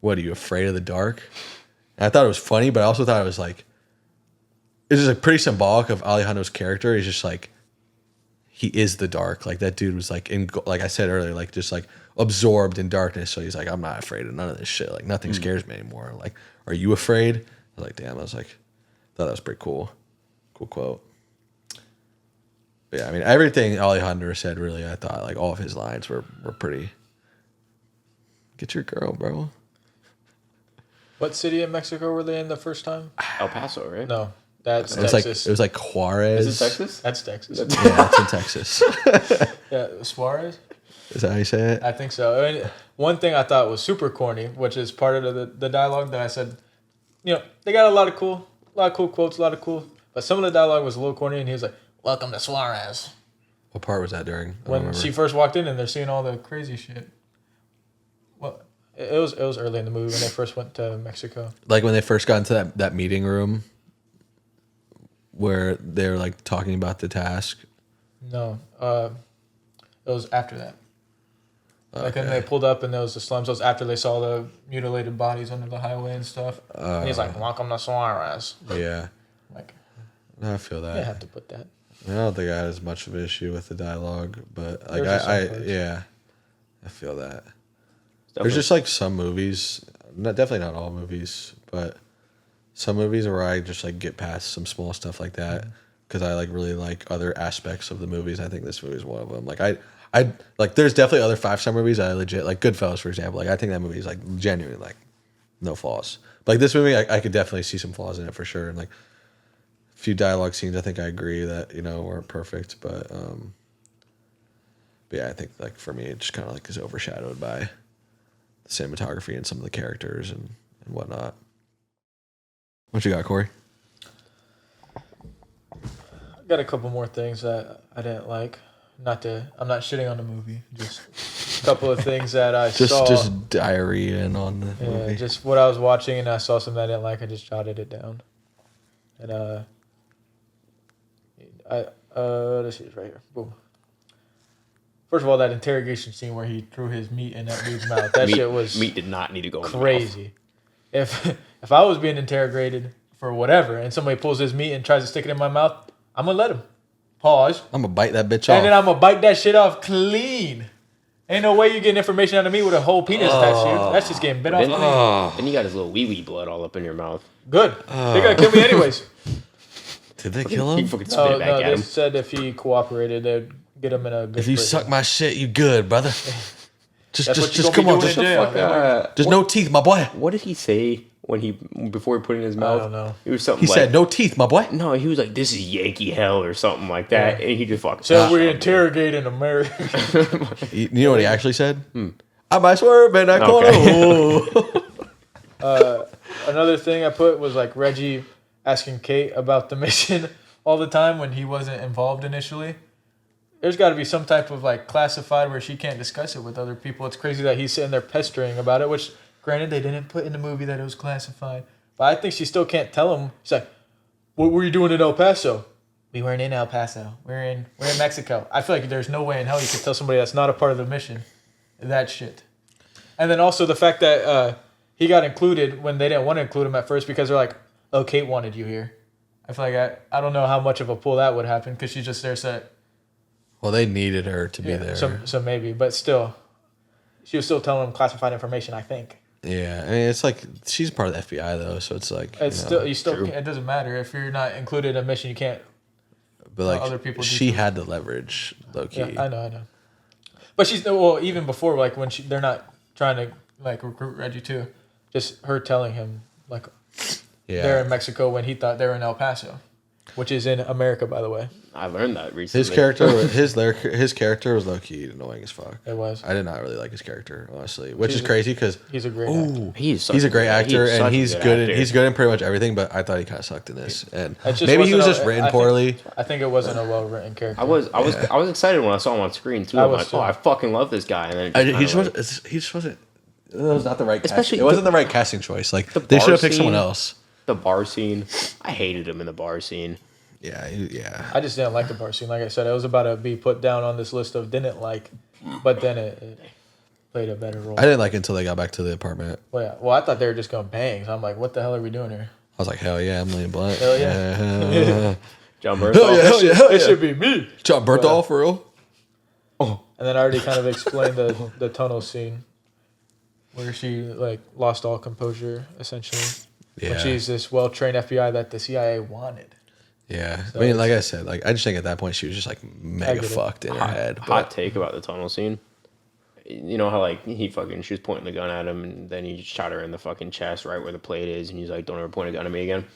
"What, are you afraid of the dark?" And I thought it was funny, but I also thought it was like, it's just like pretty symbolic of Alejandro's character. He's just like, he is the dark. Like that dude was like like I said earlier, like just like absorbed in darkness. So he's like, "I'm not afraid of none of this shit. Like nothing scares me anymore." Like, "Are you afraid?" I was like, damn. I was like, thought that was pretty cool. Cool quote. But yeah, I mean everything Alejandro said really, I thought like all of his lines were pretty. Get your girl, bro. What city in Mexico were they in the first time? El Paso, right? No, that's It was Texas. like Juarez. Is it Texas? That's Texas. Yeah, it's in Texas. Yeah, Suarez. Is that how you say it? I think so. I mean, one thing I thought was super corny, which is part of the dialogue that I said, you know, they got a lot of cool quotes, but some of the dialogue was a little corny, and he was like, "Welcome to Suarez." What part was that during? I don't When remember. she first walked in and they're seeing all the crazy shit. Well, it was early in the movie when they first went to Mexico. Like when they first got into that meeting room where they're like talking about the task. No, it was after that. Like when Okay. they pulled up and there was the slums. It was after they saw the mutilated bodies under the highway and stuff. And he's like, "Welcome to Suarez." Yeah, Like, I feel you that. didn't have to put that. I don't think I had as much of an issue with the dialogue, but like There's some I parts. yeah, I feel that. Definitely. There's just like some movies, definitely not all movies, but some movies where I just like get past some small stuff like that because I like really like other aspects of the movies. I think this movie is one of them. Like I like there's definitely other 5-star movies I legit like Goodfellas, for example. Like I think that movie is like genuinely like no flaws. But, like this movie, I could definitely see some flaws in it for sure. And like a few dialogue scenes, I think I agree that weren't perfect, but yeah, I think like for me it just kind of like is overshadowed by the cinematography and some of the characters and whatnot. What you got, Corey? I got a couple more things that I didn't like. I'm not shitting on the movie. Just a couple of things that I saw. Just diarrhea and on the Yeah, movie. just what I was watching and I saw something I didn't like. I just jotted it down. And let's see, it's right here. Boom. First of all, that interrogation scene where he threw his meat in that dude's mouth. That shit was meat did not need to go in the mouth. crazy. If I was being interrogated for whatever and somebody pulls his meat and tries to stick it in my mouth, I'm gonna let him. Pause. I'm gonna bite that bitch And off. then I'm gonna bite that shit off clean. Ain't no way you getting information out of me with a whole penis attached to you. That's just getting bit off. Then you got his little wee blood all up in your mouth. Good. They're gonna kill me anyways. Did they kill He him? fucking spit it back at They him. said if he cooperated, they'd get him in a good If you prison. suck my shit, you good, brother. That's what you Just gonna come be on, doing just in jail. There's no teeth, my boy. What did he say before he put it in his mouth? I don't know. He was something He like, said no teeth, my boy. no, he was like, this is Yankee hell or something like that. And he just fucking. So we're interrogating America. You know what he actually said? I might swerve in that corner. Another thing I put was like Reggie asking Kate about the mission all the time when he wasn't involved initially. There's got to be some type of like classified where she can't discuss it with other people. It's crazy that he's sitting there pestering about it, which granted they didn't put in the movie that it was classified. But I think she still can't tell him. She's like, what were you doing in El Paso? We weren't in El Paso. We're in Mexico. I feel like there's no way in hell you could tell somebody that's not a part of the mission that shit. And then also the fact that he got included when they didn't want to include him at first because they're like, oh, Kate wanted you here. I feel like I don't know how much of a pull that would happen because she's just there set. Well, they needed her to be there. So maybe, but still, she was still telling him classified information, I think. Yeah, I mean, it's like she's part of the FBI though, so it's like It's still it doesn't matter if you're not included in a mission. You can't. But like other people do she too. had the leverage, low key. Yeah, I know. But she's even before like when they're not trying to like recruit Reggie too, just her telling him like they're in Mexico when he thought they were in El Paso, which is in America, by the way. I learned that recently. His character was low key annoying as fuck. It was. I did not really like his character, honestly, which is crazy because He's a great actor. he's a great actor and he's good. Actor. He's good in pretty much everything. But I thought he kind of sucked in this, and It just maybe he was wasn't just written poorly. I think it wasn't a well written character. I was excited when I saw him on screen too. I I'm was like, too. oh, I fucking love this guy. And then He just wasn't. It was not the right. Especially it wasn't the right casting choice. Like the they should bar have picked someone scene. else. The bar scene. I hated him in the bar scene. Yeah. I just didn't like the bar scene. Like I said, it was about to be put down on this list of didn't like, but then it played a better role. I didn't like it until they got back to the apartment. Well, I thought they were just going to bang. So I'm like, what the hell are we doing here? I was like, hell yeah, I'm laying blunt. Hell yeah. John Mercer. Hell yeah. It should be me. John Berthol for real. And then I already kind of explained the tunnel scene where she like lost all composure essentially. Yeah. When she's this well-trained FBI that the CIA wanted. Yeah. I mean, like I said, like I just think at that point she was just like mega get it. fucked in her head. Hot take about the tunnel scene. You know how like she was pointing the gun at him and then he shot her in the fucking chest right where the plate is and he's like, don't ever point a gun at me again.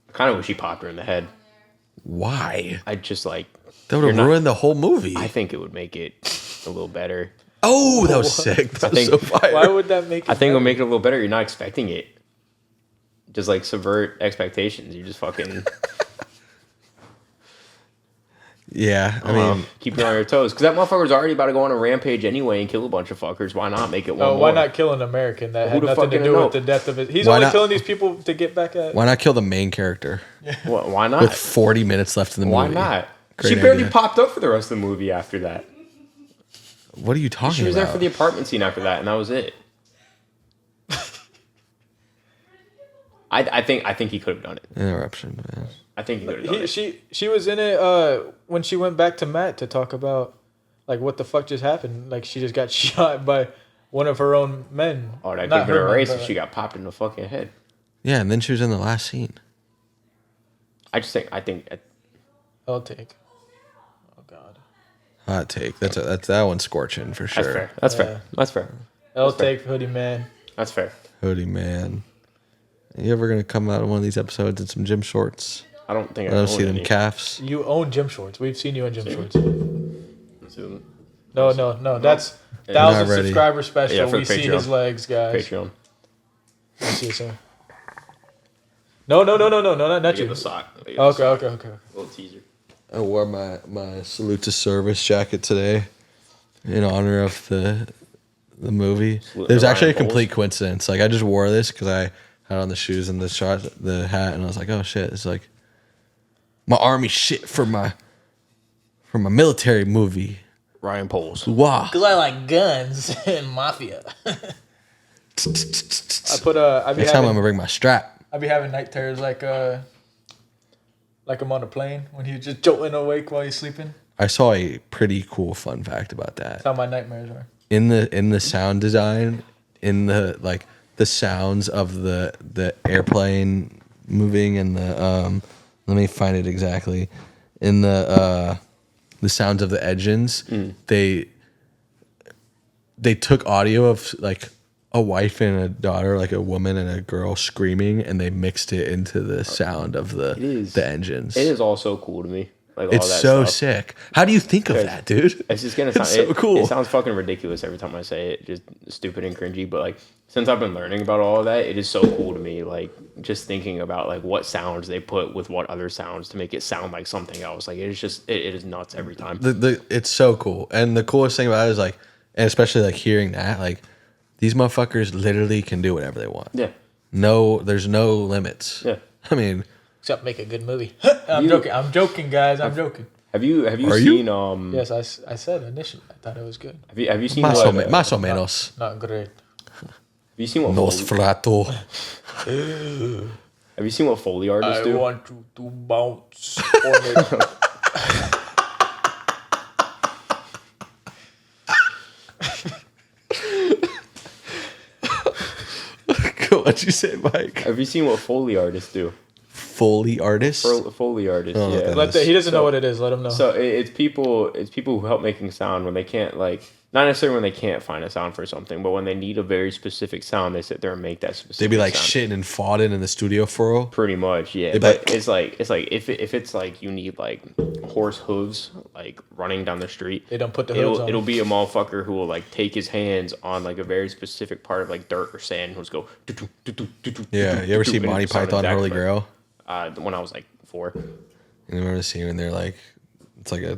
I kind of wish he popped her in the head. Why? I just like That would have ruined the whole movie. I think it would make it a little better. Oh, that was sick. That was so fire. Why would that make it I think it'll better? make it a little better. You're not expecting it. Just like subvert expectations. You just fucking Yeah, I mean, keep you on your toes. Because that motherfucker's already about to go on a rampage anyway and kill a bunch of fuckers. Why not make it one more? Why not kill an American that had the nothing fuck to gonna do know? with the death of it? He's Why only not- killing these people to get back at. why not kill the main character Why not? with 40 minutes left in the movie? Why not? Great She barely idea. popped up for the rest of the movie after that. What are you talking She was there about? for the apartment scene after that, and that was it. I think he could have done it. Interruption, man. I think he could have done it. She was in it when she went back to Matt to talk about like what the fuck just happened. Like she just got shot by one of her own men. Oh, that Not could have been her men, erased but, if she got popped in the fucking head. Yeah, and then she was in the last scene. I think I'll take. Oh God. Hot take. That's that one's scorching for sure. that's fair. That's fair. That's fair. I'll take Hoodie Man. That's fair. Hoodie man. You ever gonna come out of one of these episodes in some gym shorts? I don't think I don't own see them any. calves. You own gym shorts. We've seen you in gym shorts. Zoom. No. That's Not 1,000 ready. subscriber special. Yeah, for We see Patreon. his legs, guys. Patreon. I see it, sir. No, not Get you. the sock. Okay. Little teaser. I wore my salute to service jacket today in honor of the movie. Salute There's to actually a Ryan complete coincidence. Like I just wore this because I had on the shoes and the hat, and I was like, oh shit, it's like my army shit for my military movie. Ryan Poles. Wow. Because I like guns and mafia. I put I be Next time I'm having gonna bring my strap. night terrors like I'm on a plane when he's just jolting awake while he's sleeping. I saw a pretty cool fun fact about that. That's how my nightmares are. in the sound design, in the the sounds of the airplane moving and the let me find it exactly. In the sounds of the engines, they took audio of like a wife and a daughter, like a woman and a girl screaming, and they mixed it into the sound of the engines. It is all so cool to me. Like It's all that so stuff. sick. How do you think of that, dude? It's just gonna sound so cool. It sounds fucking ridiculous every time I say it, just stupid and cringy. But like since I've been learning about all of that, it is so cool to me. Like just thinking about like what sounds they put with what other sounds to make it sound like something else. Like it is just it is nuts every time. It's so cool, and the coolest thing about it is like, and especially like hearing that, like these motherfuckers literally can do whatever they want. Yeah. No, there's no limits. Yeah. I mean, Except make a good movie. I'm joking, guys. I'm joking. Have you Are seen you? Yes, I said initially I thought it was good. have you seen más what o menos. Not great. have you seen what Nosferatu. have you seen what Foley artists do? want you to bounce on it. What'd you say, Mike? Have you seen what Foley artists do? Foley artist. Foley artists, Oh, yeah. that He doesn't know what it is. Let him know. So it's people who help making sound when they can't, like, not necessarily when they can't find a sound for something, but when they need a very specific sound, they sit there and make that specific. They'd be like sound. shitting and foughting in the studio for. Pretty much, yeah. They'd be But like- it's like if it's like you need like horse hooves like running down the street, They don't put the hooves on It'll them. be a motherfucker who will like take his hands on like a very specific part of like dirt or sand, who'll just go. Yeah, you ever see and it'll Monty sound Python exactly Holy like- Grail? When I was like 4. You remember the scene when they're like, it's like they're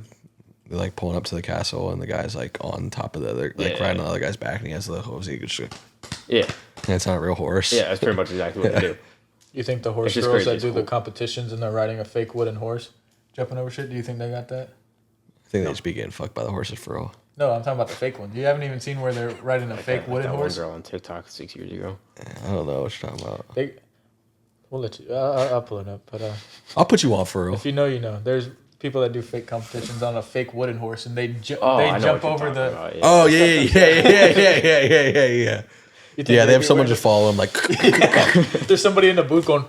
like pulling up to the castle and the guy's like on top of the other, like Yeah. riding on the other guy's back and he has the hose. He could just, Yeah, and it's not a real horse. yeah, that's pretty much exactly what they do. You think the horse It's just girls crazy, that it's do the cool. competitions and they're riding a fake wooden horse, jumping over shit? Do you think they got that? I think they just be getting fucked by the horses for real. No, I'm talking about the fake one. You haven't even seen where they're riding a fake Like wooden that horse. one girl on TikTok 6 years ago. I don't know what you're talking about. We'll let you. I'll pull it up. But I'll put you on for real. if you know, you know. There's people that do fake competitions on a fake wooden horse, and they I jump know what over you're the. talking about, yeah. Oh yeah. You think Yeah, they have be someone wearing- just follow them like. There's somebody in the booth going.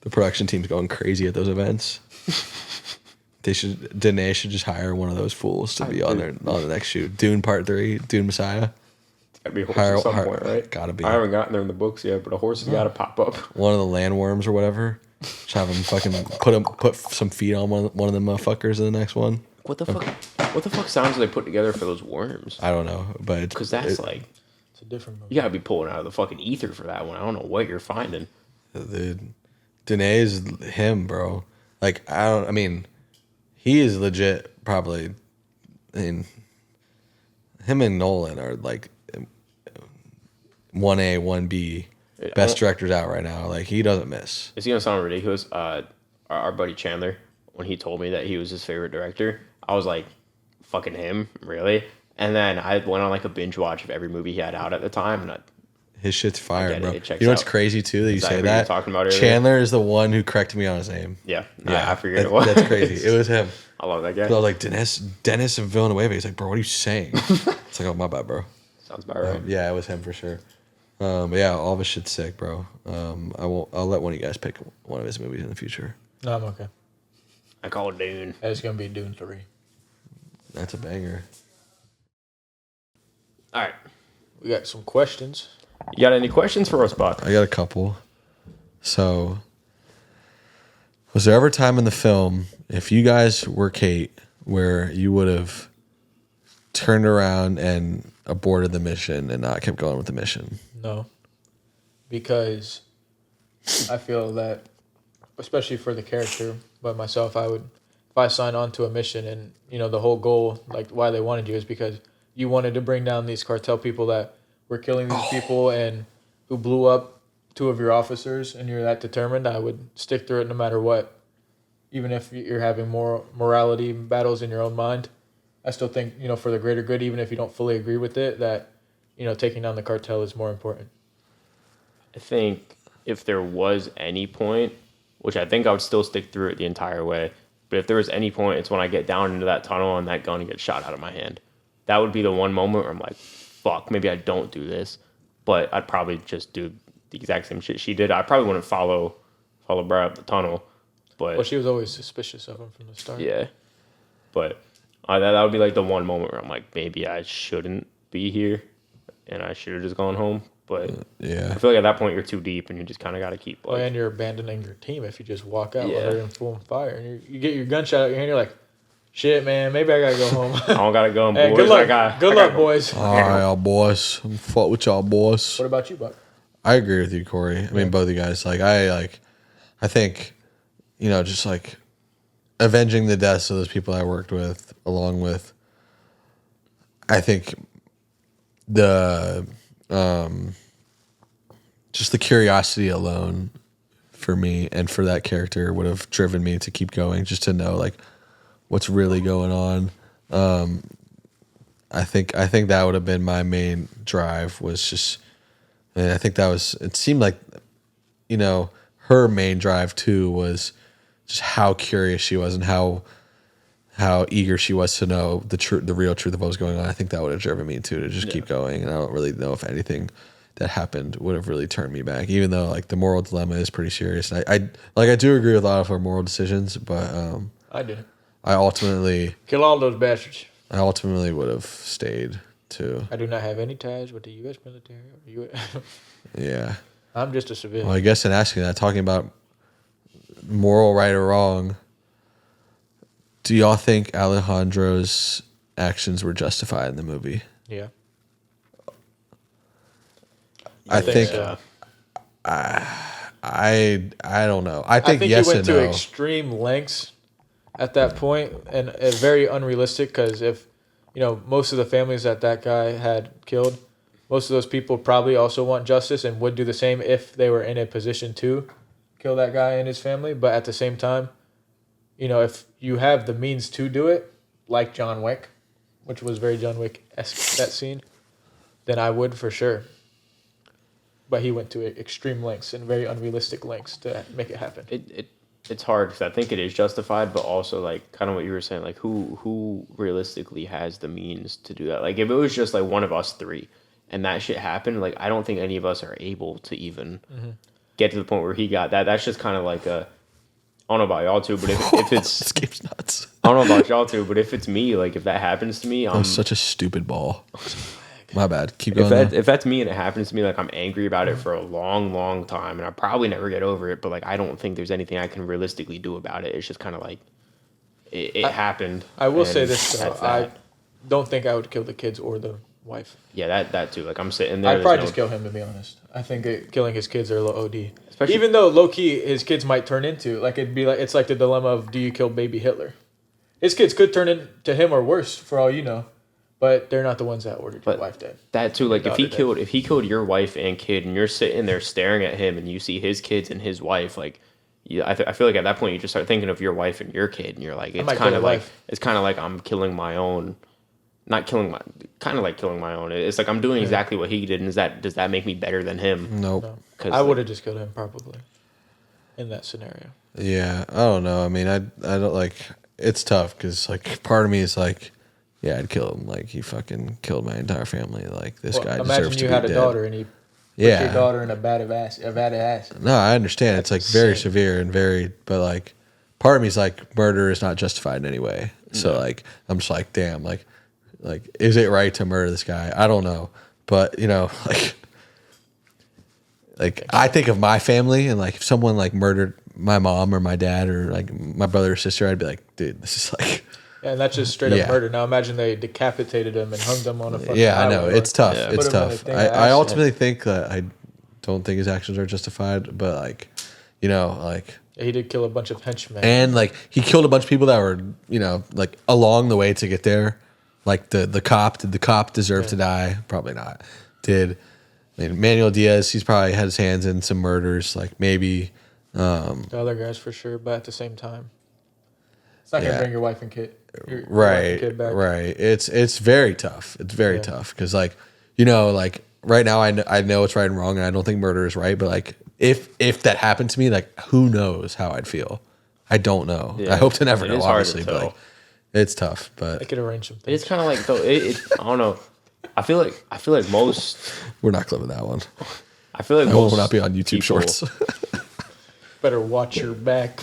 The production team's going crazy at those events. Danae should just hire one of those fools to be on the next shoot. Dune Part 3, Dune Messiah. Gotta be a horse Hire- at some hire- point, right? gotta be. I haven't gotten there in the books yet, but a horse has got to pop up. One of the landworms or whatever. Just have them fucking put some feet on one of them motherfuckers in the next one. What the fuck? What the fuck sounds do they put together for those worms? I don't know, but Because that's like It's a different movie. you gotta be pulling out of the fucking ether for that one. I don't know what you're finding. dude, Danae is him, bro. Like I mean, he is legit. Probably, I mean, him and Nolan are like 1A, 1B best directors out right now. Like he doesn't miss. It's gonna sound ridiculous. Our buddy Chandler, when he told me that he was his favorite director, I was like, "Fucking him, really?" And then I went on like a binge watch of every movie he had out at the time, and His shit's fire, get it. bro. It checks You know what's out. crazy too that you Exactly say what you were that. talking about earlier. Chandler is the one who corrected me on his name. yeah, I figured that- it was. That's crazy. It was him. I love that guy. So I was like, Dennis and Villeneuve. He's like, bro, what are you saying? It's like, oh, my bad, bro. Sounds about right. Yeah, it was him for sure. But yeah, all of his shit's sick, bro. I'll let one of you guys pick one of his movies in the future. No, I'm okay. I call it Dune. It's gonna be Dune 3. That's a banger. All right. We got some questions. You got any questions for us, Buck? I got a couple. So, was there ever a time in the film, if you guys were Kate, where you would have turned around and aborted the mission and not kept going with the mission? No, because I feel that, especially for the character, but myself, I would, if I sign on to a mission and, you know, the whole goal, like why they wanted you is because you wanted to bring down these cartel people that were killing these people and who blew up 2 of your officers, and you're that determined, I would stick through it no matter what. Even if you're having more morality battles in your own mind, I still think, you know, for the greater good, even if you don't fully agree with it, that, you know, taking down the cartel is more important. I think if there was any point, which I think I would still stick through it the entire way, but if there was any point, it's when I get down into that tunnel and that gun gets shot out of my hand. that would be the one moment where I'm like, fuck, maybe I don't do this. But I'd probably just do the exact same shit she did. I probably wouldn't follow Brad up the tunnel. But Well, she was always suspicious of him from the start. yeah. But that would be like the one moment where I'm like, maybe I shouldn't be here and I should have just gone home. But Yeah. I feel like at that point you're too deep and you just kind of got to keep Well, like, and you're abandoning your team if you just walk out Yeah. while they're in full fire. And you get your gunshot out your hand, you're like, shit, man, maybe I got to go home. I don't got to go, boys. Hey, good luck, I good gotta luck, go. boys. All right, y'all boys. I'm fuck with y'all boys. What about you, Buck? I agree with you, Corey. I mean, both of you guys. I think, just like avenging the deaths of those people I worked with, along with, I think the just the curiosity alone for me and for that character would have driven me to keep going, just to know like what's really going on. I think that would have been my main drive, was just, and I think that was, it seemed like, her main drive too was just how curious she was and how eager she was to know the real truth of what was going on. I think that would have driven me too, to just keep going. And I don't really know if anything that happened would have really turned me back, even though like the moral dilemma is pretty serious. And I do agree with a lot of her moral decisions, but I did. I ultimately Kill all those bastards. would have stayed too. I do not have any ties with the U.S. military. Yeah. I'm just a civilian. Well, I guess in asking that, talking about moral right or wrong, do y'all think Alejandro's actions were justified in the movie? Yeah. I think so. I don't know. I think he yes went and to no. extreme lengths at that point, and very unrealistic, because if, most of the families that guy had killed, most of those people probably also want justice and would do the same if they were in a position to kill that guy and his family. But at the same time, if you have the means to do it, like John Wick, which was very John Wick-esque, that scene, then I would for sure. But he went to extreme lengths and very unrealistic lengths to make it happen. It's hard because I think it is justified, but also like kind of what you were saying, like who realistically has the means to do that? Like if it was just like one of us three and that shit happened, like I don't think any of us are able to even get to the point where he got that. That's just kind of like a, I don't know about y'all too, but if it's This game's nuts. I don't know about y'all too, but if it's me, like if that happens to me, That was such a stupid ball. My bad. Keep going. if that's me and it happens to me, like I'm angry about it for a long, long time, and I probably never get over it. But like I don't think there's anything I can realistically do about it. It's just kind of like it happened. I will and say this though, that's that. I don't think I would kill the kids or the wife. Yeah, that too. Like I'm sitting there. I'd probably just kill him, to be honest. I think killing his kids are a little OD. Especially- Even though low key his kids might turn into, like, it'd be like, it's like the dilemma of, do you kill baby Hitler? His kids could turn into him or worse for all you know, but they're not the ones that ordered your wife dead. That too. Like Your if he killed your wife and kid, and you're sitting there staring at him, and you see his kids and his wife, like. Yeah, I feel like at that point you just start thinking of your wife and your kid, and you're like, it's kind of like I'm killing my own, kind of like killing my own. It's like I'm doing exactly what he did, and does that make me better than him? Nope. No. I would have just killed him probably in that scenario. Yeah, I don't know. I mean, I don't like. It's tough because like part of me is like, yeah, I'd kill him. Like he fucking killed my entire family. Like this guy deserves to be dead. Imagine you had a daughter and he put your daughter in a bad ass. No, I understand. It's like very insane. severe and very, but like part of me is like murder is not justified in any way. So like I'm just like, damn, like is it right to murder this guy? I don't know, but like I think of my family, and like if someone like murdered my mom or my dad or like my brother or sister, I'd be like, dude, this is like. Yeah, and that's just straight up murder. Now imagine they decapitated him and hung them on a fucking I know. highway, It's tough. or It's put 'em in a tough. thing of I acid. ultimately think that I don't think his actions are justified, but like, like. Yeah, he did kill a bunch of henchmen. And like he killed a bunch of people that were, like along the way to get there. Like the cop, did the cop deserve to die? Probably not. Manuel Diaz, he's probably had his hands in some murders, like maybe. The other guys for sure, but at the same time, it's not gonna bring your wife and kid. Your wife and kid back. Right. It's very tough. It's very tough because like like right now I know it's right and wrong, and I don't think murder is right. But like if that happened to me, like who knows how I'd feel? I don't know. Yeah. I hope to never It know, is hard to obviously. But tell. like, It's tough, I but could arrange some things. It's kind of like though. I don't know. I feel like most. we're not clipping that one. I feel like That most will not be on YouTube people- Shorts. Better watch your back.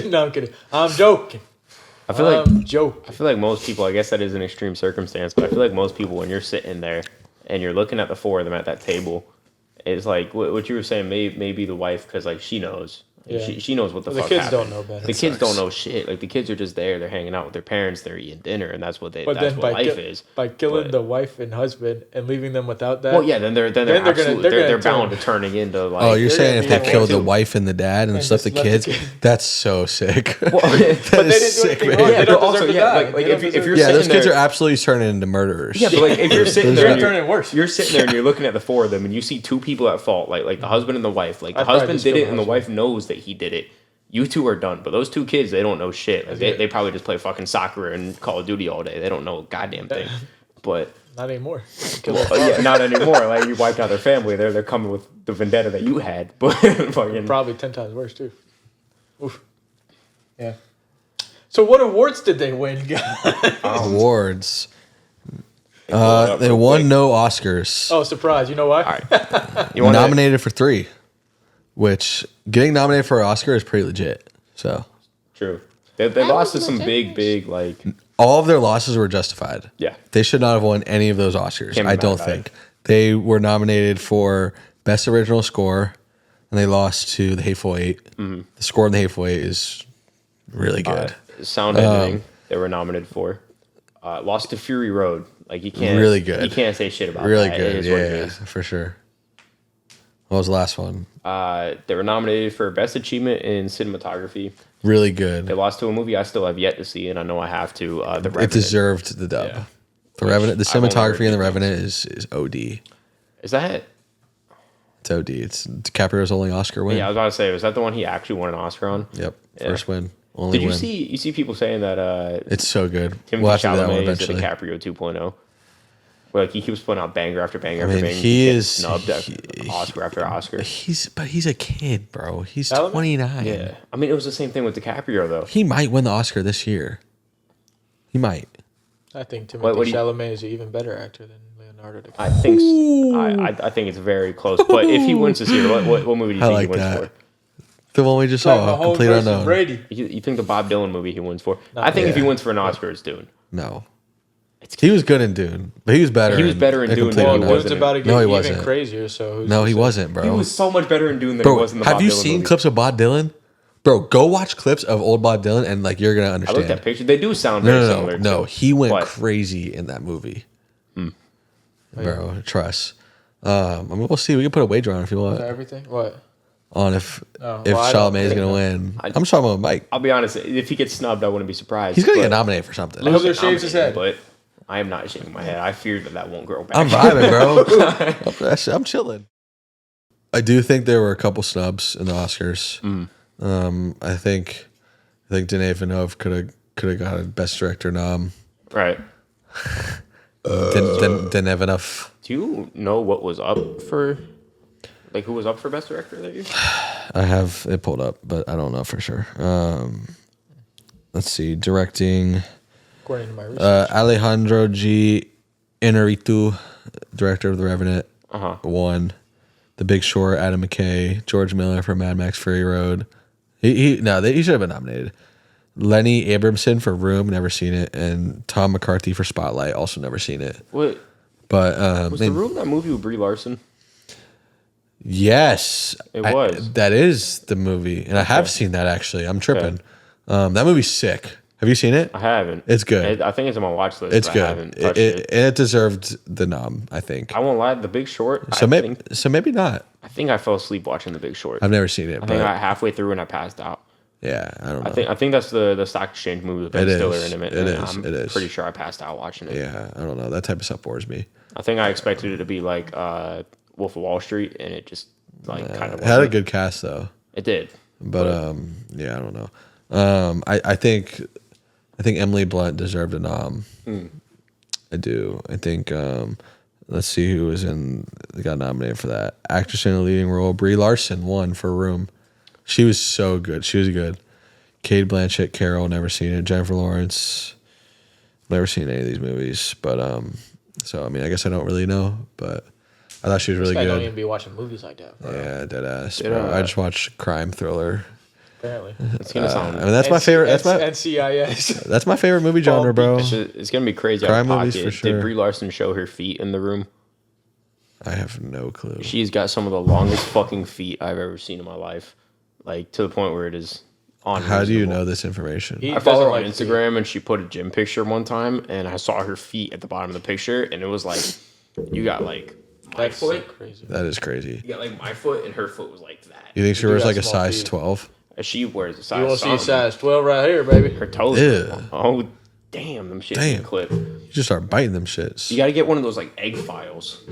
No, I'm kidding. I'm joking. I feel like I'm joking. I feel like most people. I guess that is an extreme circumstance, but I feel like most people, when you're sitting there and you're looking at the four of them at that table, it's like what you were saying. Maybe the wife, because like she knows. Yeah. She knows what the The fuck kids happened. don't know better. The kids don't know shit. Like the kids are just there. They're hanging out with their parents. They're eating dinner, and that's what But that's then what life is. by killing But- the wife and husband and leaving them without that. Well, yeah. Then they're absolutely they're bound gonna to turning into like. Oh, you're They're saying gonna if be they okay killed the too. wife and the dad and And stuff the just let the kids, kid- that's so sick. Well, but they didn't do anything wrong. Yeah, They don't but also, deserve to yeah, die. like They if don't you're deserve Yeah, to those sitting kids there- are absolutely turning into murderers. Yeah, but like if you're sitting there, They're and turning worse. You're sitting there and you're looking at the four of them, and you see two people at fault, like the husband and the wife. Like the I'd probably husband just did kill it, the and the husband. wife knows that he did it. You two are done, but those two kids, they don't know shit. Like they probably just play fucking soccer and Call of Duty all day. They don't know a goddamn thing. But Not anymore. Kill well, their father. not anymore. Like you wiped out their family. They're coming with the vendetta that you had. But fucking Probably 10 times worse too. Oof. Yeah. So what awards did they win, guys? Awards. up They real won quick. no Oscars. Oh, surprise! You know why? All right. You want Nominated for 3, which getting nominated for an Oscar is pretty legit. So True. They lost to some big like all of their losses were justified. yeah. They should not have won any of those Oscars. Can't be I mad don't about think. They were nominated for Best Original Score, and they lost to The Hateful 8. Mm-hmm. The score in The Hateful 8 is really good. Sound editing they were nominated for. Lost to Fury Road. Like you can't Really good. You can't say shit about Really that. good. It is what it Yeah, is. for sure. What was the last one? They were nominated for Best Achievement in Cinematography. Really They good. lost to a movie I still have yet to see, and I know I have to. The It Revenant. deserved the dub. Yeah. The Revenant, the I've only heard cinematography in The good Revenant is OD. Is that it? It's OD. It's DiCaprio's only Oscar win. Yeah, I was about to say, was that the one he actually won an Oscar on? Yep. Yeah. First win. Only Did you win. see people saying that It's so good. Timothy We'll have to do that one Chalamet is the eventually. DiCaprio 2.0? Where like he keeps putting out banger after banger after mean, banger. he gets is- snubbed at he- Oscar after Oscar. He's a kid, bro. He's Chalamet? 29. Yeah, I mean it was the same thing with DiCaprio though. He might win the Oscar this year. He might. I think Timothy what do you- Chalamet is an even better actor than Leonardo DiCaprio. I think I think it's very close. But if he wins this year, what movie do you I think like he wins that. for? The one we just Like saw, Mahomes Complete versus Unknown. Brady. You think the Bob Dylan movie he wins for? I think if he Yeah. wins for an Oscar, it's Dune. No. He was good in Dune, but he was better. He was better in Dune Complete than he Well, Unknown. was Dude's in about to get No, he even wasn't. crazier. So who's No, to he say? wasn't, bro. He was so much better in Dune than he Bro, was in the Bob have you Dylan seen movie. clips of Bob Dylan? Bro, go watch clips of old Bob Dylan, and like you're gonna I understand. looked at pictures. They do sound very No, similar. no. too. He went But- crazy in that movie. Hmm. Bro, trust. I mean, we'll see. We can put a wager on if you Is want. that everything? What? On if Oh, if well, I don't Chalamet is think gonna so. win. I'm just talking about Mike. I'll be honest. If he gets snubbed, I wouldn't be surprised. He's gonna but- get nominated for something. Loser shaves his head. But I am not shaving my head. I fear that won't grow back. I'm vibing, bro. I'm chilling. I do think there were a couple snubs in the Oscars. I think Denis Villeneuve could have got a Best Director nom. Right. Denis Villeneuve. Do you know what was up for, like, who was up for Best Director that year? I have it pulled up, but I don't know for sure. Let's see. Directing According to my research. Alejandro G. Inarritu, director of The Revenant, won. The Big Short, Adam McKay, George Miller for Mad Max Fury Road. He should have been nominated. Lenny Abramson for Room, never seen it, and Tom McCarthy for Spotlight, also never seen it. What But was The Room, that movie with Brie Larson? yes, It was. that is the movie, and I have seen that actually. I'm tripping. That movie's sick. Have you seen it? I haven't. It's good. I think it's on my watch list. It's but I good. haven't touched it. It deserved the nom, I think. I won't lie. The Big Short. So maybe not. I think I fell asleep watching The Big Short. I've never seen it, I think but halfway through and I passed out. yeah, I don't know. I think that's the stock exchange movie with Ben It Stiller is. in it. It and is. I'm It is. pretty sure I passed out watching it. Yeah, I don't know. That type of stuff bores me. I think I expected it to be like Wolf of Wall Street, and it just like kind of It had a good cast though, It did. but yeah, I don't know. I think Emily Blunt deserved a nom. I do. I think. Let's see who was got nominated for that. Actress in a leading role. Brie Larson won for Room. She was so good. She was good. Cate Blanchett, Carol, never seen it. Jennifer Lawrence, Never seen any of these movies, but so I mean, I guess I don't really know, but I thought she was really I good. don't even be watching movies like that. Bro. Yeah, dead ass. Bro. I just watched crime thriller. Apparently, It's gonna sound. I mean, that's my favorite. That's my NCIS. that's my favorite movie genre, bro. It's gonna be crazy. Crime out of movies pocket. for sure. Did Brie Larson show her feet in the room? I have no clue. She's got some of the longest fucking feet I've ever seen in my life. Like to the point where it is on. How do you know this information? I follow her on Instagram, and she put a gym picture one time, and I saw her feet at the bottom of the picture, and it was like, you got like my foot. So crazy. That is crazy. You got like my foot, and her foot was like that. You think she You wears got like a small size feet. 12? She wears a size. You want to see a something. size 12 right here, baby? Her toes. Ew. Oh, damn! Them shit Damn. clip. You just start biting them shits. You got to get one of those like egg files.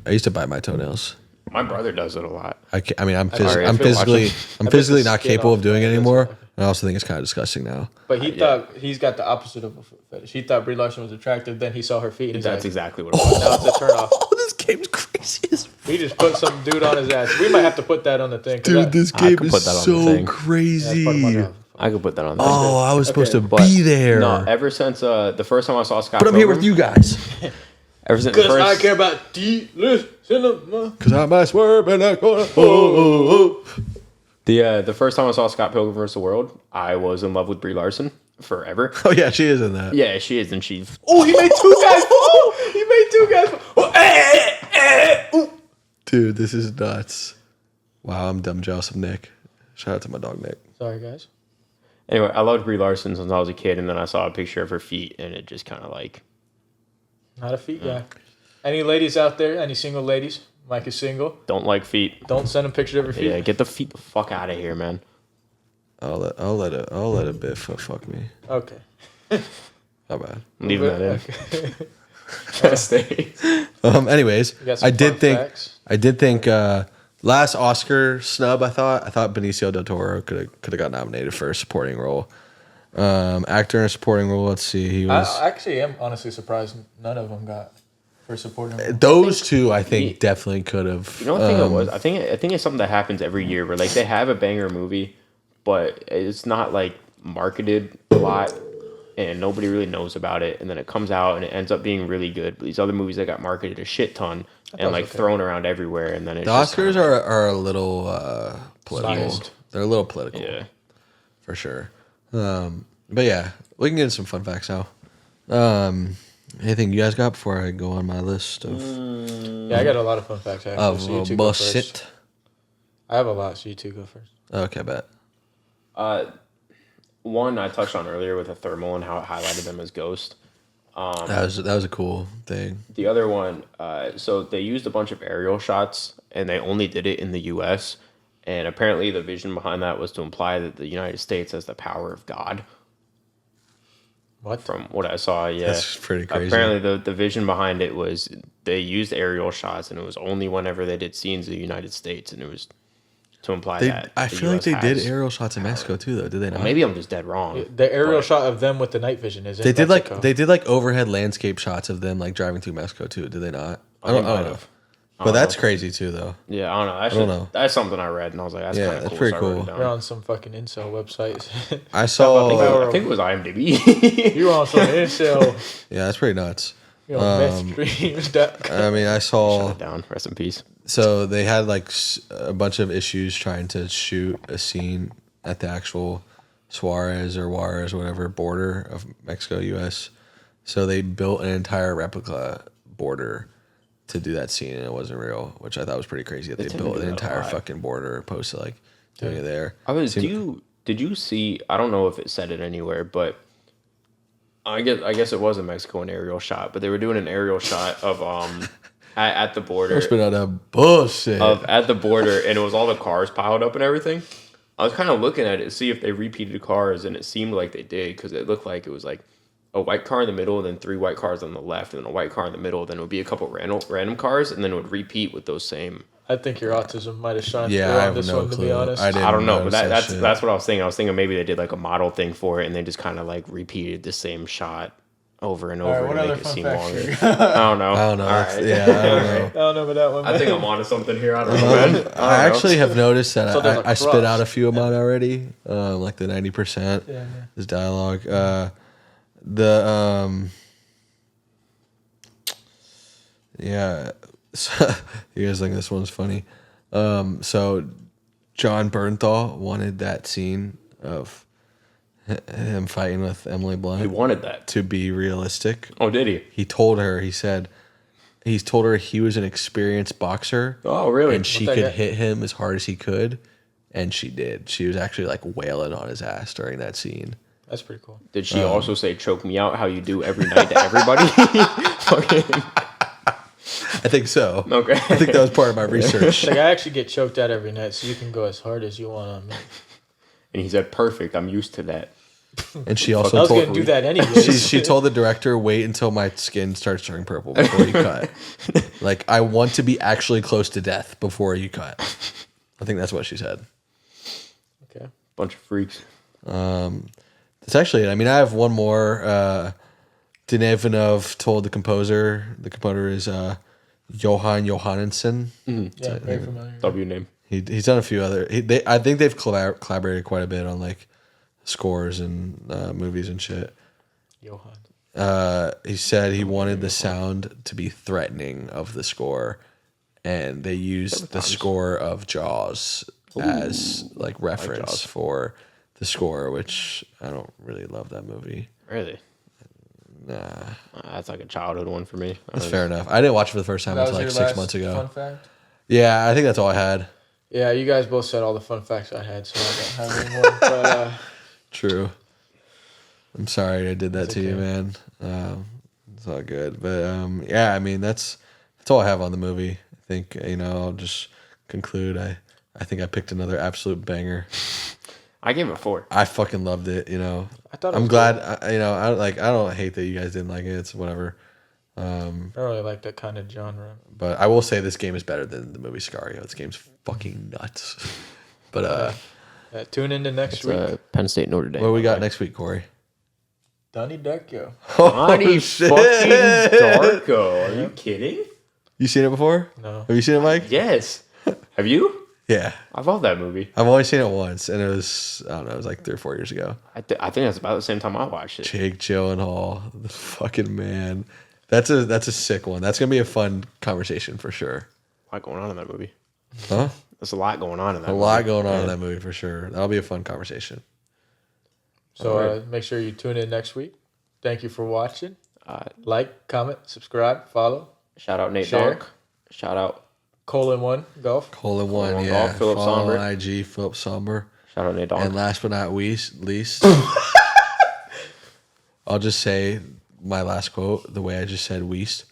I used to bite my toenails. My brother does it a lot. I mean, I'm Sorry, I'm if you're physically watching. I'm I bet physically the not skin capable off of doing it the- anymore. And I also think it's kind of disgusting now. But he thought he's got the opposite of a foot fetish. He thought Brie Larson was attractive. Then he saw her feet. And he's That's like, exactly what it was. now it's a turn off. Oh, this game's crazy as We just put some dude on his ass. We might have to put that on the thing. 'cause dude. that- This I game could is put that on the so thing. that's crazy. part of my job. I could put that on. Oh, I was supposed to Okay, but be there. No, ever since the first time I saw Scott, But I'm here Pilgrim, with you guys Ever since the Because I first, care about D-list cinema. because I might swerve in that corner. Oh. the first time I saw Scott Pilgrim vs. the World, I was in love with Brie Larson forever. Oh yeah, she is in that. Yeah, she is, and she's Oh, he made two guys. Oh, he made two guys. Oh, ooh. Dude, this is nuts. Wow, I'm dumb jealous of Nick. Shout out to my dog Nick. Sorry, guys. anyway. I loved Brie Larson since I was a kid, and then I saw a picture of her feet, and it just kind of like Not a feet guy. Any ladies out there? Any single ladies? Mike is single. don't like feet. Don't send him pictures of your feet. Yeah, get the feet the fuck out of here, man. I'll let a bit fuck me. Okay. My bad. I'm leaving that in. Okay. Stay. Anyways, You got some I did fun think facts? last Oscar snub. I thought Benicio del Toro could have got nominated for a supporting role. Actor in a supporting role. Let's see. He was I actually am honestly surprised none of them got for supporting. role. those two. I think definitely could have. You know what I think it was? I think it's something that happens every year where like they have a banger movie, but it's not like marketed a lot and nobody really knows about it, and then it comes out and it ends up being really good. But these other movies that got marketed a shit ton and like thrown around everywhere, and then it's The just Oscars kinda are a little political. Biased. They're a little political, yeah. for sure. But yeah, we can get into some fun facts now. Anything you guys got before I go on my list of Yeah, I got a lot of fun facts. Actually. So you two go first. bullshit? I have a lot, so you two go first. Okay, bet. One I touched on earlier with a thermal and how it highlighted them as ghost. That was a cool thing. The other one, so they used a bunch of aerial shots, and they only did it in the U.S. And apparently, the vision behind that was to imply that the United States has the power of God. What? From what I saw, yeah, That's pretty crazy. Apparently, the vision behind it was they used aerial shots, and it was only whenever they did scenes of the United States, and it was to imply that. I the feel like US they did has- aerial shots in Mexico too, though. Did they not? Maybe I'm just dead wrong. The aerial but- shot of them with the night vision is in They did Mexico. like overhead landscape shots of them like driving through Mexico too. Did they not? I don't know. I But don't that's know. crazy too, though. Yeah, I don't know. don't know. That's something I read, and I was like, that's Yeah, kind of that's cool. pretty so I wrote it cool. down. You're on some fucking incel websites. I saw. I think it was IMDb. You're on some incel. Yeah, that's pretty nuts. You're on methstreams.com. I mean, I saw. Shut it down. Rest in peace. So they had like a bunch of issues trying to shoot a scene at the actual Juarez or whatever border of Mexico, U.S. So they built an entire replica border to do that scene, and it wasn't real, which I thought was pretty crazy. That they tend to built do an that a entire lot. fucking border opposed to like doing it there. Did you see? I don't know if it said it anywhere, but I guess it was a Mexico aerial shot. But they were doing an aerial shot of at the border. Spit out that bullshit. At the border, and it was all the cars piled up and everything. I was kind of looking at it to see if they repeated cars, and it seemed like they did because it looked like it was like a white car in the middle, and then 3 white cars on the left, and then a white car in the middle. Then it would be a couple random cars, and then it would repeat with those same. I think your autism might have shined Yeah, through I on have this no one, to be clue. honest. I didn't I don't know, but notice that shit. that's what I was thinking. I was thinking maybe they did like a model thing for it, and they just kind of like repeated the same shot over and over All right, what to other make it fun seem facts longer. here? I don't know. I don't know. All That's- right. Yeah, I don't know. I don't know about that one. I think I'm onto something here. I don't know, man. I actually have noticed that So there's a I spit cross. out a few of mine already, like the 90% Yeah, is dialogue. Yeah. So, you guys think this one's funny? So John Bernthal wanted that scene of him fighting with Emily Blunt. He wanted that to be realistic. Oh, did he? He told her. He's told her he was an experienced boxer. Oh, really? And she could hit him as hard as he could, and she did. She was actually like wailing on his ass during that scene. That's pretty cool. Did she also say "choke me out" how you do every night to everybody? Okay. I think so. Okay. I think that was part of my research. Like, I actually get choked out every night, so you can go as hard as you want on me. And he said, "Perfect. I'm used to that." And she also I was told gonna do that anyway. she told the director, "Wait until my skin starts turning purple before you cut." Like, I want to be actually close to death before you cut. I think that's what she said. Okay. Bunch of freaks. That's actually it. I mean, I have one more. Dennis Villeneuve told the composer is Johan Johannesson. Yeah, very familiar. W name. He's done a few other. I think they've collaborated quite a bit on like scores and movies and shit. Johan. He said he wanted the sound to be threatening of the score, and they used the score of Jaws as like reference for the score, which I don't really love that movie. Really? Nah, that's like a childhood one for me. that's fair enough. I didn't watch it for the first time until like 6 months ago. Fun fact? Yeah, I think that's all I had. Yeah, you guys both said all the fun facts I had, so I don't have any more. But True. I'm sorry I did that to you, okay. man. It's all good, but yeah, I mean that's all I have on the movie. I think I'll just conclude. I think I picked another absolute banger. I gave it a 4. I fucking loved it. I thought I'm glad. I don't hate that you guys didn't like it. It's whatever. I don't really like that kind of genre. But I will say this game is better than the movie Sicario. This game's fucking nuts. But tune into next week. Penn State Notre Dame. what do we got next week, Corey? Donnie Darko. Donnie shit. fucking Darko. Are you kidding? You seen it before? No. Have you seen it, Mike? Yes. Have you? Yeah. I love that movie. I've only seen it once, and it was, I don't know, it was like 3 or 4 years ago. I think that's about the same time I watched it. Jake Gyllenhaal, the fucking man. That's a sick one. That's gonna be a fun conversation for sure. A lot going on in that movie. Huh? There's a lot going on in that A movie. lot going on in that movie for sure. That'll be a fun conversation. So make sure you tune in next week. Thank you for watching. Like, comment, subscribe, follow. Shout out Nate Share. Donk. Shout out :1 golf. Colon Colon one, yeah. Golf, Philip Follow Somber. on IG, Philip Somber. Shout out Nate Donk. And last but not least, I'll just say my last quote the way I just said Weast.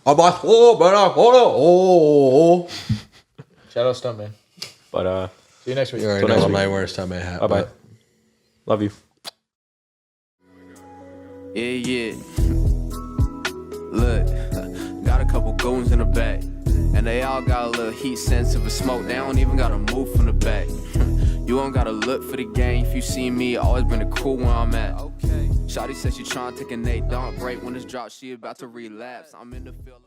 Shout out Stuntman. But See you next week. You already Till know next I'm week. not wearing a Stuntman hat. bye-bye. But Love you. Yeah. Look, got a couple goons in the back, and they all got a little heat sensitive smoke. They don't even gotta move from the back. You don't gotta look for the game. If you see me, always been a cool where I'm at. Okay. Shawty said she tryna take a Nate Donk break. When it's dropped, she about to relapse. I'm in the field.